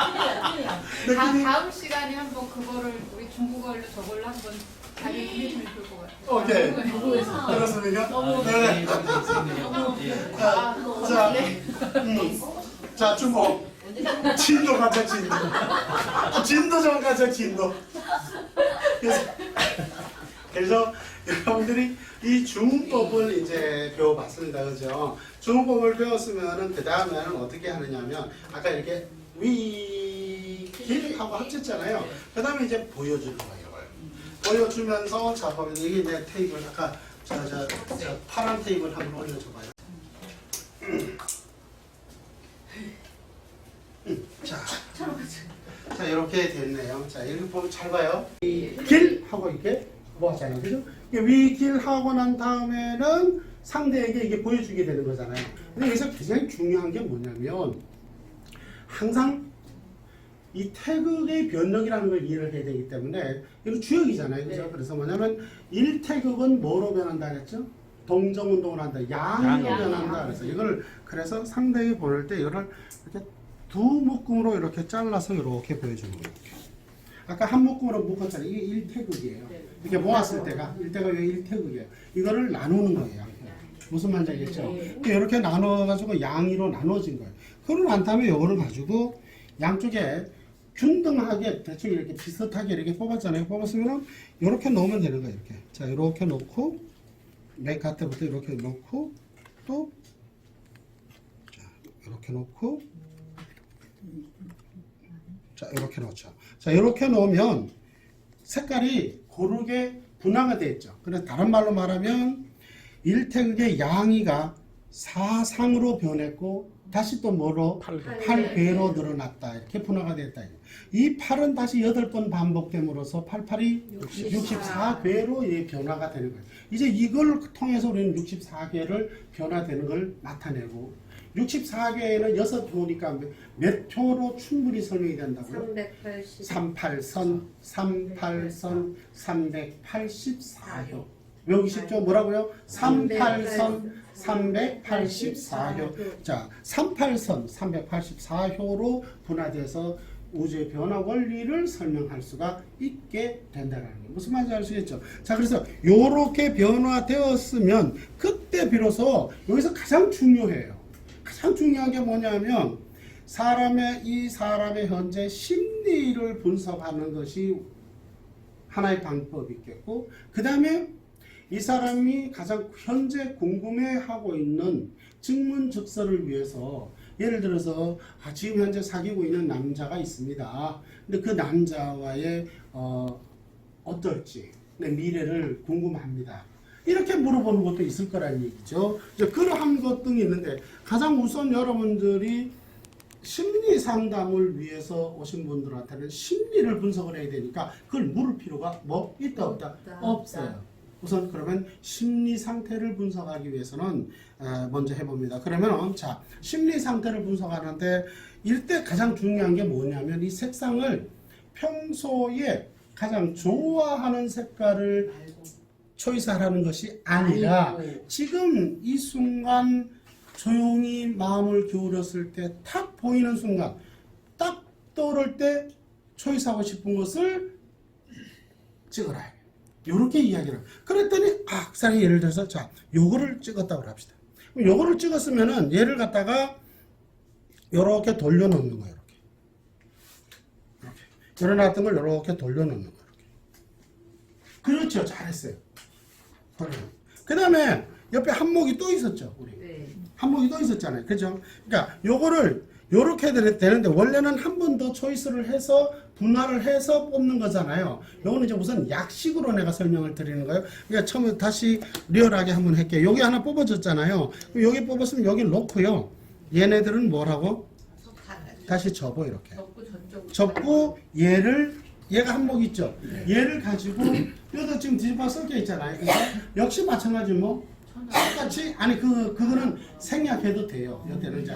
S1: 느낌이
S4: 다음 시간에 한번 그거를 우리 중국어로 저걸로 한번 자기 이해주면 좋을 것 같아요.
S1: 오케이.
S4: 중국에서.
S1: 그렇습니까?
S6: 너무
S1: 네. 자, 자 중국 진도 가자 진도. 진도 좀 가자 진도. 그래서 여러분들이 이 중국법을 이제 배워봤습니다, 그죠? 중국법을 배웠으면은 그 다음에는 어떻게 하느냐면 아까 이렇게 위길하고 합쳤잖아요. 그 다음에 이제 보여주는 거예요. 보여주면서 자 보면 이게 내 테이블 아까 저 파란 테이블 한번 올려줘봐요. 자 이렇게 됐네요. 자 이렇게 보면 잘 봐요. 길 하고 이렇게 뭐 하잖아요, 그죠? 위길 하고 난 다음에는 상대에게 이게 보여주게 되는 거잖아요. 근데 여기서 굉장히 중요한 게 뭐냐면 항상 이 태극의 변력이라는 걸 이해를 해야 되기 때문에 이거 주역이잖아요, 그죠?
S6: 네.
S1: 그래서 뭐냐면 1태극은 뭐로 변한다 그랬죠? 동정운동을 한다, 양으로 변한다 그래서 이걸 그래서 상대에게 보낼 때 이거를 이렇게 두 묶음으로 이렇게 잘라서 이렇게 보여주는 거예요. 아까 한 묶음으로 묶었잖아요. 이게 1태극이에요. 이렇게 모았을 때가 1태극이에요. 이거를 나누는 거예요. 무슨 말인지 알겠죠? 이렇게 나눠가지고 양의로 나눠진 거예요. 그러고 난 다음에 이거를 가지고 양쪽에 균등하게 대충 이렇게 비슷하게 이렇게 뽑았잖아요. 뽑았으면 이렇게 놓으면 되는 거예요. 이렇게. 자, 이렇게 놓고 맨 곁에부터 이렇게 놓고 또 자, 이렇게 놓고 자, 이렇게 놓죠. 자, 이렇게 놓으면 색깔이 고르게 분화가 되어 있죠. 그래서 다른 말로 말하면 1태극의 양이가 4상으로 변했고 다시 또 뭐로? 8배로 늘어났다. 이렇게 분화가 됐다. 이 8은 다시 8번 반복됨으로써 88이 64배로 변화가 되는 거예요. 이제 이걸 통해서 우리는 64개를 변화되는 걸 나타내고 64개에는 6표니까 몇 표로 충분히 설명이 된다고요? 38선, 38선, 384표. 외우기 쉽죠? 뭐라고요? 38선, 384표. 자, 38선, 384표로 분화돼서 우주의 변화 원리를 설명할 수가 있게 된다는 거예요. 무슨 말인지 알 수 있겠죠? 자, 그래서 요렇게 변화되었으면 그때 비로소 여기서 가장 중요해요. 가장 중요한 게 뭐냐면 이 사람의 현재 심리를 분석하는 것이 하나의 방법이 있겠고 그 다음에 이 사람이 가장 현재 궁금해하고 있는 증문즉서를 위해서 예를 들어서 지금 현재 사귀고 있는 남자가 있습니다. 근데 그 남자와의 어떨지 내 미래를 궁금합니다. 이렇게 물어보는 것도 있을 거라는 얘기죠. 그러한 것 등이 있는데 가장 우선 여러분들이 심리 상담을 위해서 오신 분들한테는 심리를 분석을 해야 되니까 그걸 물을 필요가 뭐 있다 없다? 없어요. 우선 그러면 심리 상태를 분석하기 위해서는 먼저 해봅니다. 그러면 자 심리 상태를 분석하는데 이때 가장 중요한 게 뭐냐면 이 색상을 평소에 가장 좋아하는 색깔을 초이스하라는 것이 아니라 지금 이 순간 조용히 마음을 기울였을 때 탁 보이는 순간 딱 떠오를 때 초이스하고 싶은 것을 찍어라. 이렇게 이야기를. 그랬더니 그 사람이 예를 들어서 자 요거를 찍었다고 합시다. 요거를 찍었으면은 얘를 갖다가 요렇게 돌려놓는 거예요. 이렇게 열어놨던 걸 요렇게 돌려놓는 거예요. 이렇게. 그렇죠. 잘했어요. 그 다음에 옆에 한목이 또 있었죠. 우리 한목이 또 있었잖아요. 그죠? 그러니까 요거를 요렇게 되는데 원래는 한 번 더 초이스를 해서 분할을 해서 뽑는 거잖아요. 요거는 이제 우선 약식으로 내가 설명을 드리는 거예요. 그러니까 처음에 다시 리얼하게 한번 할게요. 여기 하나 뽑아줬잖아요. 여기 뽑았으면 여기 놓고요. 얘네들은 뭐라고? 다시 접어 이렇게. 접고 얘가 한목 있죠. 얘를 가지고 여기다 지금 뒤집어 섞여 있잖아요. 역시 마찬가지 뭐 똑같이 아니 그거는 생략해도 돼요. 이때는 이제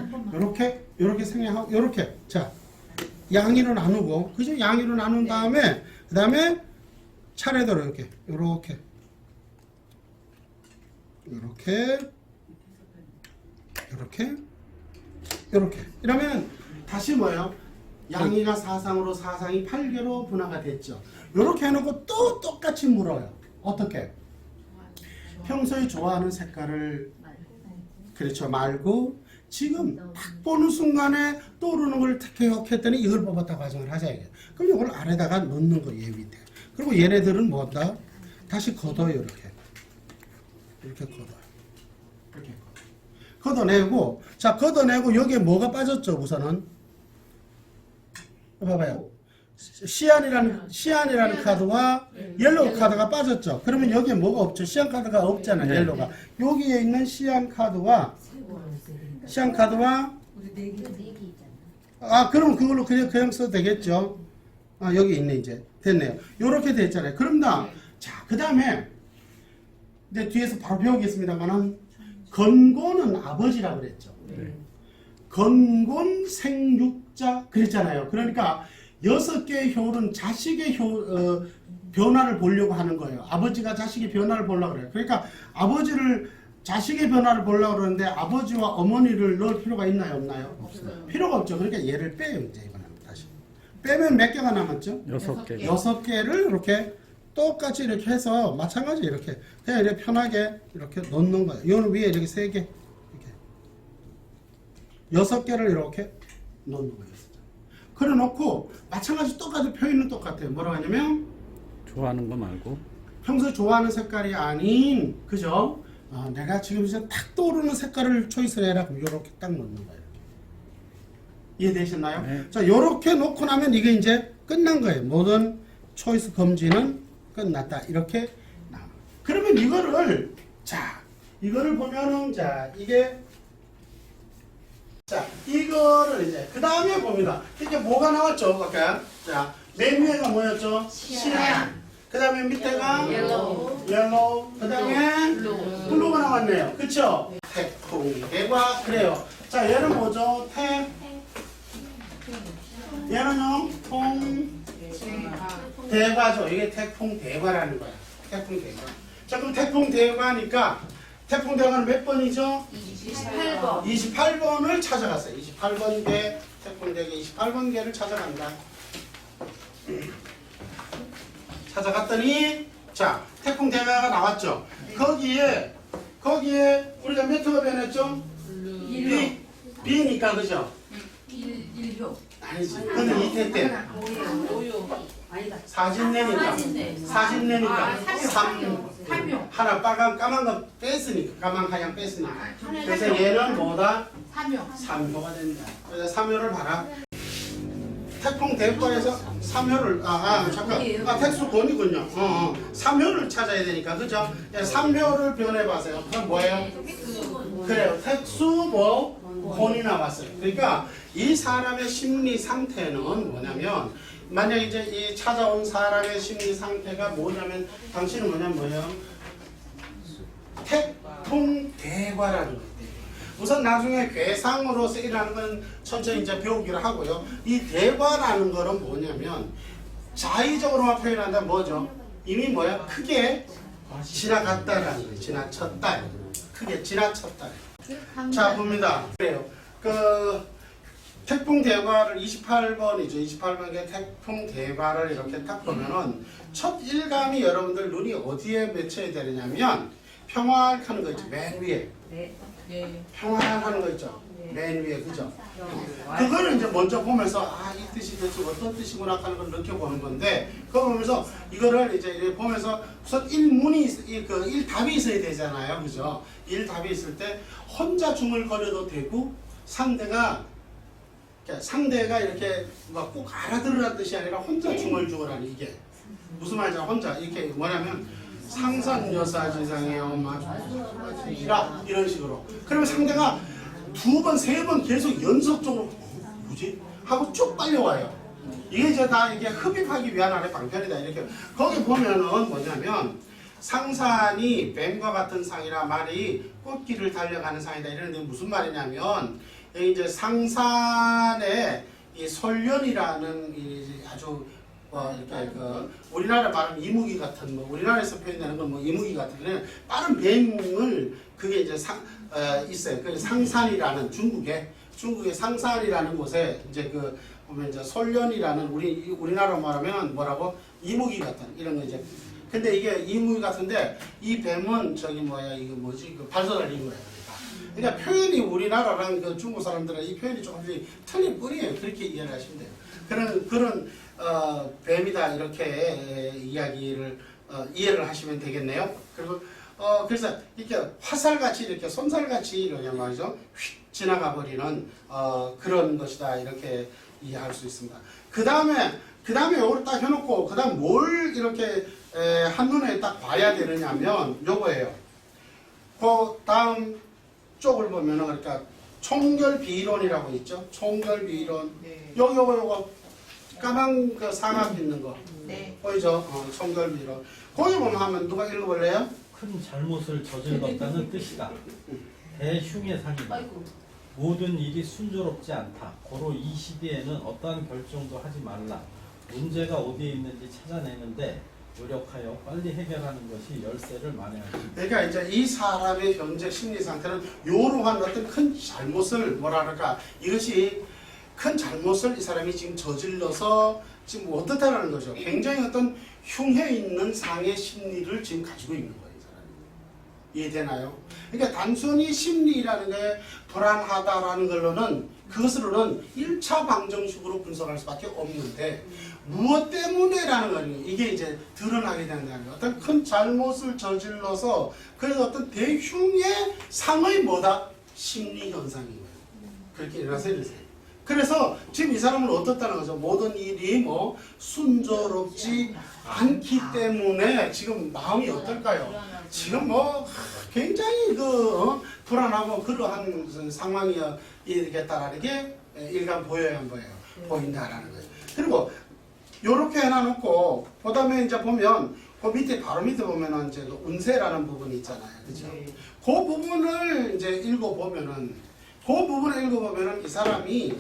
S1: 요렇게 생략하고 요렇게 자 양의로 나누고 그죠? 양의로 나눈 다음에 그 다음에 차례대로 이렇게 이러면 다시 뭐예요? 양이가 사상으로 사상이 8개로 분화가 됐죠. 이렇게 해놓고 또 똑같이 물어요. 어떻게? 평소에 좋아하는 색깔을 그렇죠 말고 지금 딱 보는 순간에 떠오르는 걸 택했더니 이걸 뽑았다 가정을 하자 이게. 그럼 이걸 아래다가 넣는 거예요 밑에. 그리고 얘네들은 뭐다? 다시 걷어요 이렇게. 이렇게 걷어요. 이렇게 걷어내고 자 걷어내고 여기에 뭐가 빠졌죠 우선은? 봐봐요. 시안이라는 카드와 옐로우 카드가 빠졌죠. 그러면 여기에 뭐가 없죠? 시안 카드가 없잖아요.
S7: 네.
S1: 옐로우가. 여기에 있는 시안 카드와 그럼 그걸로 그냥 써도 되겠죠. 여기 있네 이제. 됐네요. 요렇게 됐잖아요. 그럼 자, 그다음에 이제 뒤에서 바로 배우겠습니다만은 건곤은 아버지라고 그랬죠. 건곤 생육자 그랬잖아요. 그러니까 6개의 효는 자식의 변화를 보려고 하는 거예요. 아버지가 자식의 변화를 보려고 그래요. 그러니까 자식의 변화를 보려고 그러는데 아버지와 어머니를 넣을 필요가 있나요? 없나요?
S6: 없어요.
S1: 필요가 없죠. 그러니까 얘를 빼요. 이제 이거는 다시. 빼면 몇 개가 남았죠?
S3: 6개.
S1: 6개를 이렇게 똑같이 이렇게 해서 마찬가지 이렇게 그냥 이렇게 편하게 이렇게 넣는 거예요. 이거는 위에 이렇게 3개 이렇게 6개를 이렇게 넣는 거예요. 그래 놓고 마찬가지 똑같은 표현은 똑같아요. 뭐라고 하냐면
S3: 좋아하는 거 말고.
S1: 평소에 좋아하는 색깔이 아닌 그죠? 내가 지금 이제 탁 떠오르는 색깔을 초이스를 해라. 그럼 이렇게 딱 넣는 거예요. 이해되셨나요?
S3: 네.
S1: 자, 이렇게 놓고 나면 이게 이제 끝난 거예요. 모든 초이스 검지는 끝났다. 이렇게 나와. 그러면 이거를 보면은 이거를 이제 그 다음에 봅니다. 이게 뭐가 나왔죠? 아까 맨 위에가 뭐였죠? 시안. 그 다음에 밑에가 옐로우. 그 다음에 블루가 나왔네요. 그쵸? 태풍, 대과 그래요. 자, 얘는 뭐죠? 얘는요? 대과죠. 이게 태풍 대과라는 거야. 태풍 대과. 자, 그럼 태풍 대과니까 태풍 대과는 몇 번이죠?
S5: 28번.
S1: 28번을 찾아갔어요. 28번 개, 태풍 대과 28번 개를 찾아간다. 찾아갔더니 자, 태풍 대과가 나왔죠. 거기에 우리가 몇 호가 변했죠? B니까 그죠?
S2: 1호.
S1: 아니지. 그는 이태 때. 사진내니까. 사진내니까. 3호. 하나 까만 거 뺐으니까. 까만 하얀 뺐으니까. 그래서 얘는 뭐다? 3호가 된다. 그래서 3호를 봐라. 태풍 대과에서 3호를 잠깐. 택수권이군요. 3호를 찾아야 되니까. 그죠? 3호를 변해봐세요. 그럼 뭐예요? 그래요. 택수 권이 나왔어요. 그러니까 이 사람의 심리 상태는 뭐냐면 만약 이제 이 찾아온 사람의 심리 상태가 뭐냐면 당신은 뭐예요? 태풍 대과라는 거예요. 우선 나중에 괴상으로 쓰이라는 건 천천히 이제 배우기로 하고요. 이 대과라는 거는 뭐냐면 자의적으로만 표현한다면 뭐죠? 이미 뭐야? 크게 지나갔다라는 거예요. 지나쳤다. 크게 지나쳤다. 자, 봅니다. 그래요. 태풍 대과를 28번이죠. 28번에 태풍 대과를 이렇게 딱 보면은 첫 일감이 여러분들 눈이 어디에 맺혀야 되느냐면 평화하는 거 있죠. 맨 위에.
S6: 네.
S1: 평화하는 거 있죠. 맨 위에. 그죠? 그거를 이제 먼저 보면서 이 뜻이 대체 어떤 뜻이구나 하는 걸 느껴보는 건데 그거 보면서 이거를 이제 보면서 우선 일답이 있어야 되잖아요. 그죠? 일답이 있을 때 혼자 중얼거려도 되고 상대가 이렇게 막 꼭 알아들으라는 뜻이 아니라 혼자 중얼중얼하는 이게 무슨 말이냐 혼자 이렇게 뭐냐면 상산 여사지상의 엄마 이런 식으로 그러면 상대가 2번, 3번 계속 연속적으로 뭐지? 하고 쭉 빨려와요. 이게 이제 다 이게 흡입하기 위한 하나의 방편이다. 이렇게 거기 보면은 뭐냐면 상산이 뱀과 같은 상이라 말이 꽃길을 달려가는 상이다. 이러는데 무슨 말이냐면 이제 상산의 이 솔련이라는 이 아주 이렇게 우리나라 말하면 이무기 같은 우리나라에서 표현되는 건 이무기 같은 그냥 빠른 뱀을 그게 이제 있어요. 그 상산이라는 중국에 중국의 상산이라는 곳에 이제 그 보면 이제 솔련이라는 우리나라로 말하면 뭐라고 이무기 같은 이런 거 이제 근데 이게 이무기 같은데 이 뱀은 저기 뭐야 이거 뭐지 그 발소 달린 거예요. 그러니까 표현이 우리나라랑 그 중국 사람들은 이 표현이 조금씩 틀린 뿐이에요. 그렇게 이해를 하시면 돼요. 그런 뱀이다 이렇게 이해를 하시면 되겠네요. 그리고 그래서 이렇게 화살같이 이렇게 솜살같이 그냥 말이죠 휙 지나가 버리는 그런 것이다 이렇게 이해할 수 있습니다. 그 다음에 요걸 딱 해놓고 그 다음 뭘 이렇게 한눈에 딱 봐야 되느냐면 요거예요. 그 다음 쪽을 보면은 그러니까 총결비론이라고 있죠. 총결비론.
S6: 네.
S1: 요거 까만 그 사각 있는 거
S6: 네.
S1: 보이죠? 총결비론. 거기 보면 한번 누가 읽어볼래요?
S8: 큰 잘못을 저질렀다는 뜻이다. 대흉의 상이다.
S5: 아이고.
S8: 모든 일이 순조롭지 않다. 고로 이 시대에는 어떠한 결정도 하지 말라. 문제가 어디에 있는지 찾아내는데 노력하여 빨리 해결하는 것이 열쇠를 만회한다.
S1: 그러니까 이제 이 사람의 현재 심리 상태는 요러한 어떤 큰 잘못을 뭐랄까 이것이 큰 잘못을 이 사람이 지금 저질러서 지금 어떻다라는 거죠. 굉장히 어떤 흉해 있는 상의 심리를 지금 가지고 있는 거예요. 이 사람이. 이해되나요? 그러니까 단순히 심리라는 게 불안하다라는 걸로는 그것으로는 1차 방정식으로 분석할 수밖에 없는데 무엇 때문에라는 거예요. 이게 이제 드러나게 된다는 거예요. 어떤 큰 잘못을 저질러서 그래서 어떤 대흉의 상의 뭐다? 심리 현상인 거예요. 그렇게 일어나서 이러세요. 그래서 지금 이 사람은 어떻다는 거죠? 모든 일이 뭐 순조롭지 않기 때문에 지금 마음이 어떨까요? 지금 뭐 굉장히 불안하고 그러한 무슨 상황이 있겠다라는 게 일간 보여야 한 거예요. 보인다라는 거예요. 그리고 요렇게 해놔놓고 그다음에 이제 보면 그 밑에 바로 밑에 보면은 이제 그 운세라는 부분이 있잖아요, 그죠? 그 부분을 이제 읽어보면은 이 사람이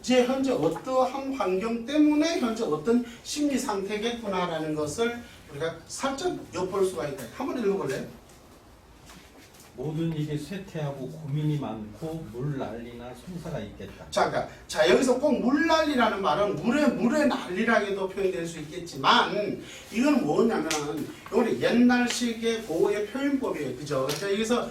S1: 현재 어떠한 환경 때문에 현재 어떤 심리 상태겠구나라는 것을 우리가 살짝 엿볼 수가 있다. 한번 읽어볼래요?
S8: 모든 일이 쇠퇴하고 고민이 많고 물 난리나 송사가 있겠다.
S1: 자 여기서 꼭 물난리라는 말은 물의 난리라고도 표현될 수 있겠지만 이건 뭐냐면은 이거는 옛날식의 고의 표현법이에요, 그죠? 그래서 여기서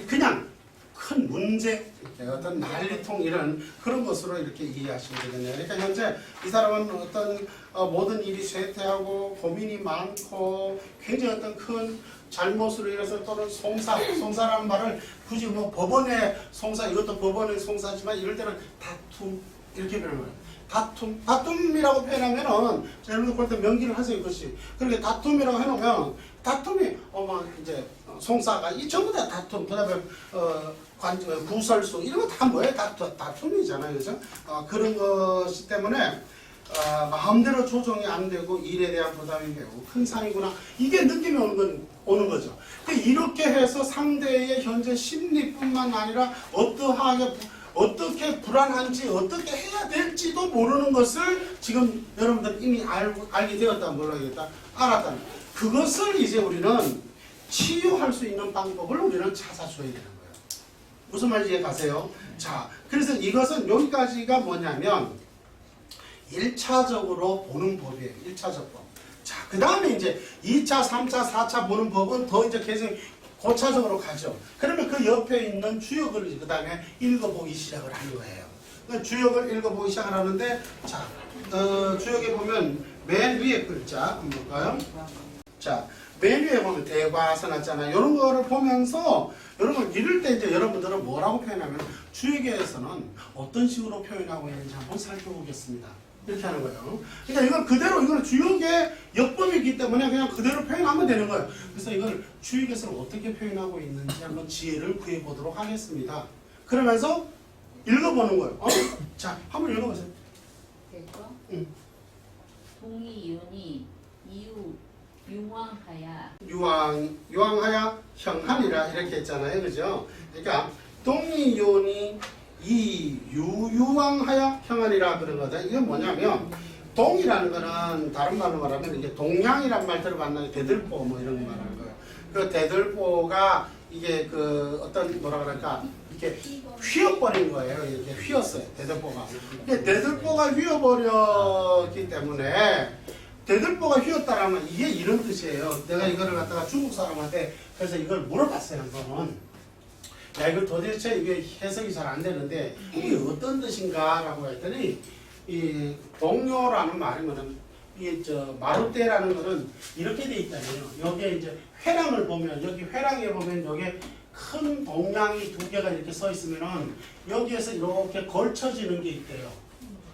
S1: 그냥 큰 문제, 어떤 난리통 이런 그런 것으로 이렇게 이해하시면 되겠네요. 그러니까 현재 이 사람은 어떤 모든 일이 쇠퇴하고 고민이 많고 굉장히 어떤 큰 잘못으로 인해서 또는 송사라는 말을 굳이 뭐 법원의 송사 이것도 법원의 송사지만 이럴 때는 다툼 이렇게 표현을 해요. 다툼이라고 표현하면은 여러분들 그럴 때 명기를 하세요, 그것이. 그렇게 다툼이라고 해놓으면 다툼이 이제 송사가 이 전부 다 다툼. 그다음에 구설수 이런 거 다 뭐예요? 다툼이잖아요, 그죠? 그런 것이 때문에 마음대로 조정이 안 되고 일에 대한 부담이 매우 큰 상이구나. 이게 느낌이 오는 거죠. 이렇게 해서 상대의 현재 심리뿐만 아니라 어떻게 불안한지 어떻게 해야 될지도 모르는 것을 지금 여러분들 이미 알게 되었다 모르겠다 알았다는 그것을 이제 우리는 치유할 수 있는 방법을 우리는 찾아줘야 되는 거예요. 무슨 말인지 이해 가세요? 자, 그래서 이것은 여기까지가 뭐냐면 1차적으로 보는 법이에요. 1차적 법. 자, 그 다음에 이제 2차, 3차, 4차 보는 법은 더 이제 계속 고차적으로 가죠. 그러면 그 옆에 있는 주역을 그 다음에 읽어보기 시작을 하는 거예요. 그 주역을 읽어보기 시작을 하는데, 자, 주역에 보면 맨 위에 글자 한번 볼까요? 자, 맨 위에 보면 대과서 났잖아요. 이런 거를 보면서 여러분 이럴 때 이제 여러분들은 뭐라고 표현하면 주역에서는 어떤 식으로 표현하고 있는지 한번 살펴보겠습니다. 이렇게 하는 거예요. 그러니까 이건 그대로 이거는 주역의 역법이기 때문에 그냥 그대로 표현하면 되는 거예요. 그래서 이걸 주역에서는 어떻게 표현하고 있는지 한번 지혜를 구해 보도록 하겠습니다. 그러면서 읽어보는 거예요. 자, 한번 읽어보세요.
S5: 됐고.
S1: 응.
S5: 동이윤이 이유 융왕하야.
S1: 유왕하야 형하니라 이렇게 했잖아요, 그죠? 그러니까 동이윤이 유왕하야 형하니라 그런 거다. 이게 뭐냐면 동이라는 거는 다른 말로 말하면 이게 동양이란 말 들어봤나요? 대들보 뭐 이런 거 말하는 거예요. 그 대들보가 이게 그 어떤 뭐라 그럴까 이렇게 휘어버린 거예요. 이렇게 휘었어요. 대들보가. 근데 대들보가 휘어버렸기 때문에 대들보가 휘었다라면 이게 이런 뜻이에요. 내가 이거를 갖다가 중국 사람한테 그래서 이걸 물어봤어요. 한번은. 야, 이거 도대체 이게 해석이 잘 안 되는데 이게 어떤 뜻인가라고 했더니 이 동요라는 말이면은 이 마루대라는 거는 이렇게 돼 있잖아요. 여기에 이제 회랑을 보면 여기 회랑에 보면 여기에 큰 동양이 두 개가 이렇게 서 있으면은 여기에서 이렇게 걸쳐지는 게 있대요.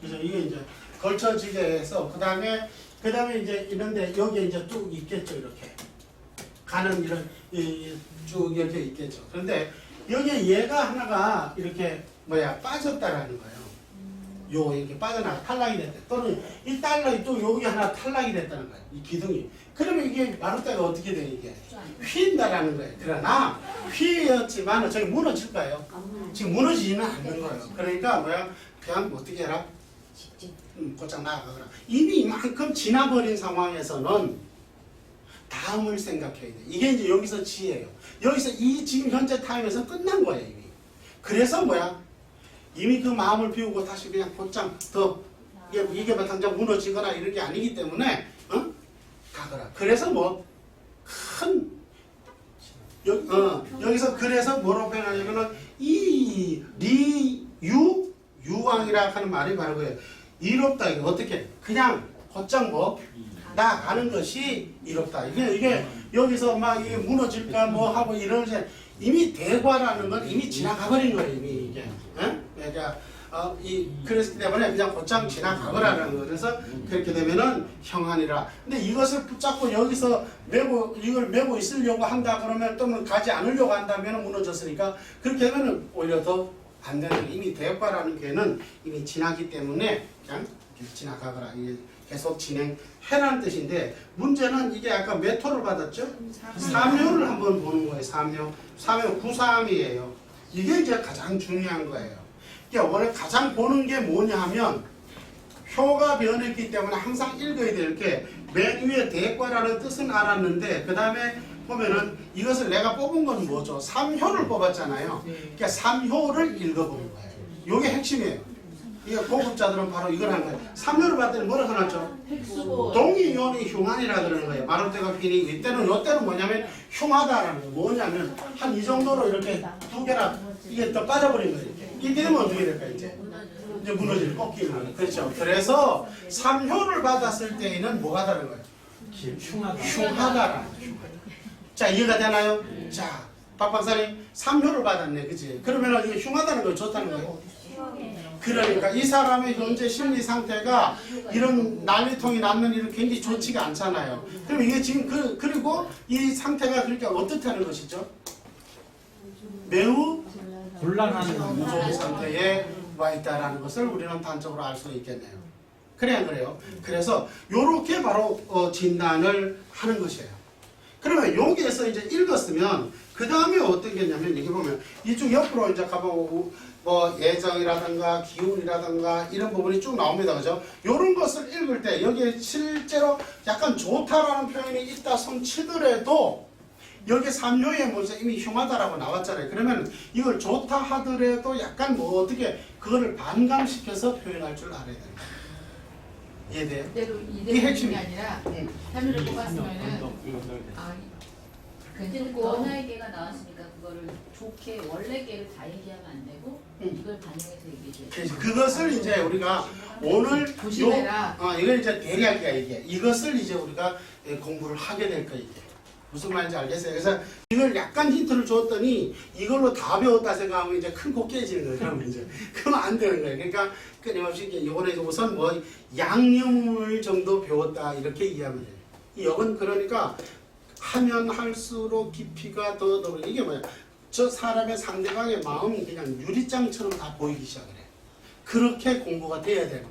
S1: 그래서 이게 이제 걸쳐지게 해서 그 다음에 이제 이런데 여기에 이제 쭉 있겠죠. 이렇게 가는 이런 쭉 이렇게 있겠죠. 그런데 여기에 얘가 하나가 이렇게 빠졌다라는 거예요. 요 이렇게 빠져나가 탈락이 됐다. 또는 이 탈락이 또 여기 하나 탈락이 됐다는 거예요. 이 기둥이. 그러면 이게 마루대가 어떻게 돼 이게? 휜다라는 거예요. 그러나 휘었지만 저기 무너질까요? 지금 무너지지는 않는 거예요. 그러니까 그냥 어떻게 해라? 곧장 나가거라. 이미 이만큼 지나버린 상황에서는 다음을 생각해야 돼. 이게 이제 여기서 지혜예요. 여기서 이 지금 현재 타임에서 끝난 거예요 이미. 그래서 이미 그 마음을 비우고 다시 그냥 곧장 더 이게 당장 무너지거나 이런 게 아니기 때문에 가거라. 그래서 큰 여기서 그래서 뭐라고 표현하냐면은 이 유왕이라 하는 말이 바로 그래요. 이롭다. 이게 어떻게 그냥 곧장 나가는 것이 이롭다. 이게 여기서 이게 무너질까 하고 이러지 이미 대과라는 건 이미 지나가버린 거예요. 이미 이게. 그러니까 그랬기 때문에 그냥 곧장 지나가거라는 거. 그래서 그렇게 되면은 형하니라. 근데 이것을 붙잡고 여기서 이걸 메고 있으려고 한다 그러면 또는 가지 않으려고 한다면 무너졌으니까 그렇게 되면은 오히려 더 안 되는 이미 대과라는 괴는 이미 지나기 때문에 그냥 지나가거라. 이게 계속 진행해라는 뜻인데 문제는 이게 아까 몇 호를 받았죠? 3효를 한번 보는 거예요. 3효 93이에요. 이게 이제 가장 중요한 거예요. 원래 가장 보는 게 뭐냐 하면 효가 변했기 때문에 항상 읽어야 돼요. 이렇게 맨 위에 대과라는 뜻은 알았는데 그 다음에 보면은 이것을 내가 뽑은 건 뭐죠? 3효를 뽑았잖아요. 그러니까 3효를 읽어보는 거예요. 이게 핵심이에요. 이게 고급자들은 바로 이걸 하는 거예요. 3효를 봤더니 뭐라고 해놨죠? 동이요니 흉한이라 그러는 거예요. 마루대가 휘니 이때는 뭐냐면 흉하다라는 거예요. 뭐냐면 한 이 정도로 이렇게 두 개나 이게 더 빠져버린 거예요. 이렇게 되면 어떻게 될까요? 이제 무너지는 꺾이는. 그렇죠. 그래서 3효를 받았을 때에는 뭐가 다른 거예요? 흉하다라는 거예요. 자, 이해가 되나요? 자, 박 박사님 3효를 받았네. 그치? 그러면 이게 흉하다는 거예요? 좋다는 거예요? 그러니까 이 사람의 현재 심리 상태가 이런 난리통이 났는 일은 굉장히 좋지가 않잖아요. 그럼 이게 지금 그리고 이 상태가 그러니까 어떻다는 것이죠? 매우
S8: 곤란한
S1: 무서운 상태에 와 있다라는 것을 우리는 단적으로 알 수 있겠네요. 그래요. 그래서 요렇게 바로 진단을 하는 것이에요. 그러면 여기에서 이제 읽었으면 그 다음에 어떤 게 있냐면 여기 보면 이쪽 옆으로 이제 가보고 예정이라든가 기운이라든가 이런 부분이 쭉 나옵니다. 그죠? 요런 것을 읽을 때 여기에 실제로 약간 좋다라는 표현이 있다 손 치더라도 여기 3효에 먼저 이미 흉하다라고 나왔잖아요. 그러면 이걸 좋다 하더라도 약간 어떻게 그거를 반감시켜서 표현할 줄 알아야 됩니다. 이해돼요?
S6: 이대로 핵심이 아니라 3일을 뽑았으면은
S5: 근데 원화의 개가 나왔으니까 그거를 좋게 원래 개를 다 얘기하면 안 되고 이걸 반영해서 얘기해줘야 돼.
S1: 그것을 이제 우리가 오늘
S6: 조심해라.
S1: 이걸 이제 대략이야 이게. 이것을 이제 우리가 공부를 하게 될 거예요. 무슨 말인지 알겠어요? 그래서 이걸 약간 힌트를 줬더니 이걸로 다 배웠다 생각하면 이제 큰 코 깨지는 거예요. 그러면 이제 그러면 안 되는 거예요. 그러니까 끊임없이 이번에 우선 양념을 정도 배웠다 이렇게 이해하면 돼요. 이 역은 그러니까 하면 할수록 깊이가 더 넓은 이게 뭐야? 저 사람의 상대방의 마음이 그냥 유리장처럼 다 보이기 시작을 해. 그렇게 공부가 돼야 되는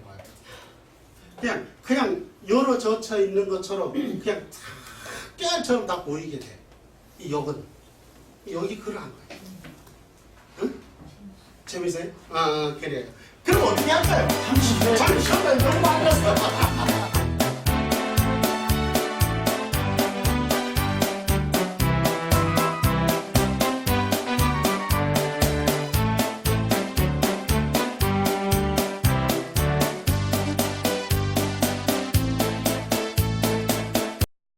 S1: 거예요. 그냥 열어젖혀 있는 것처럼 그냥 깨알처럼 다 보이게 돼. 이 역은 여기 그러한 거예요. 응? 재밌어요? 그래요. 그럼 어떻게 할까요? 잠시 쉬었다. 너무 많았어.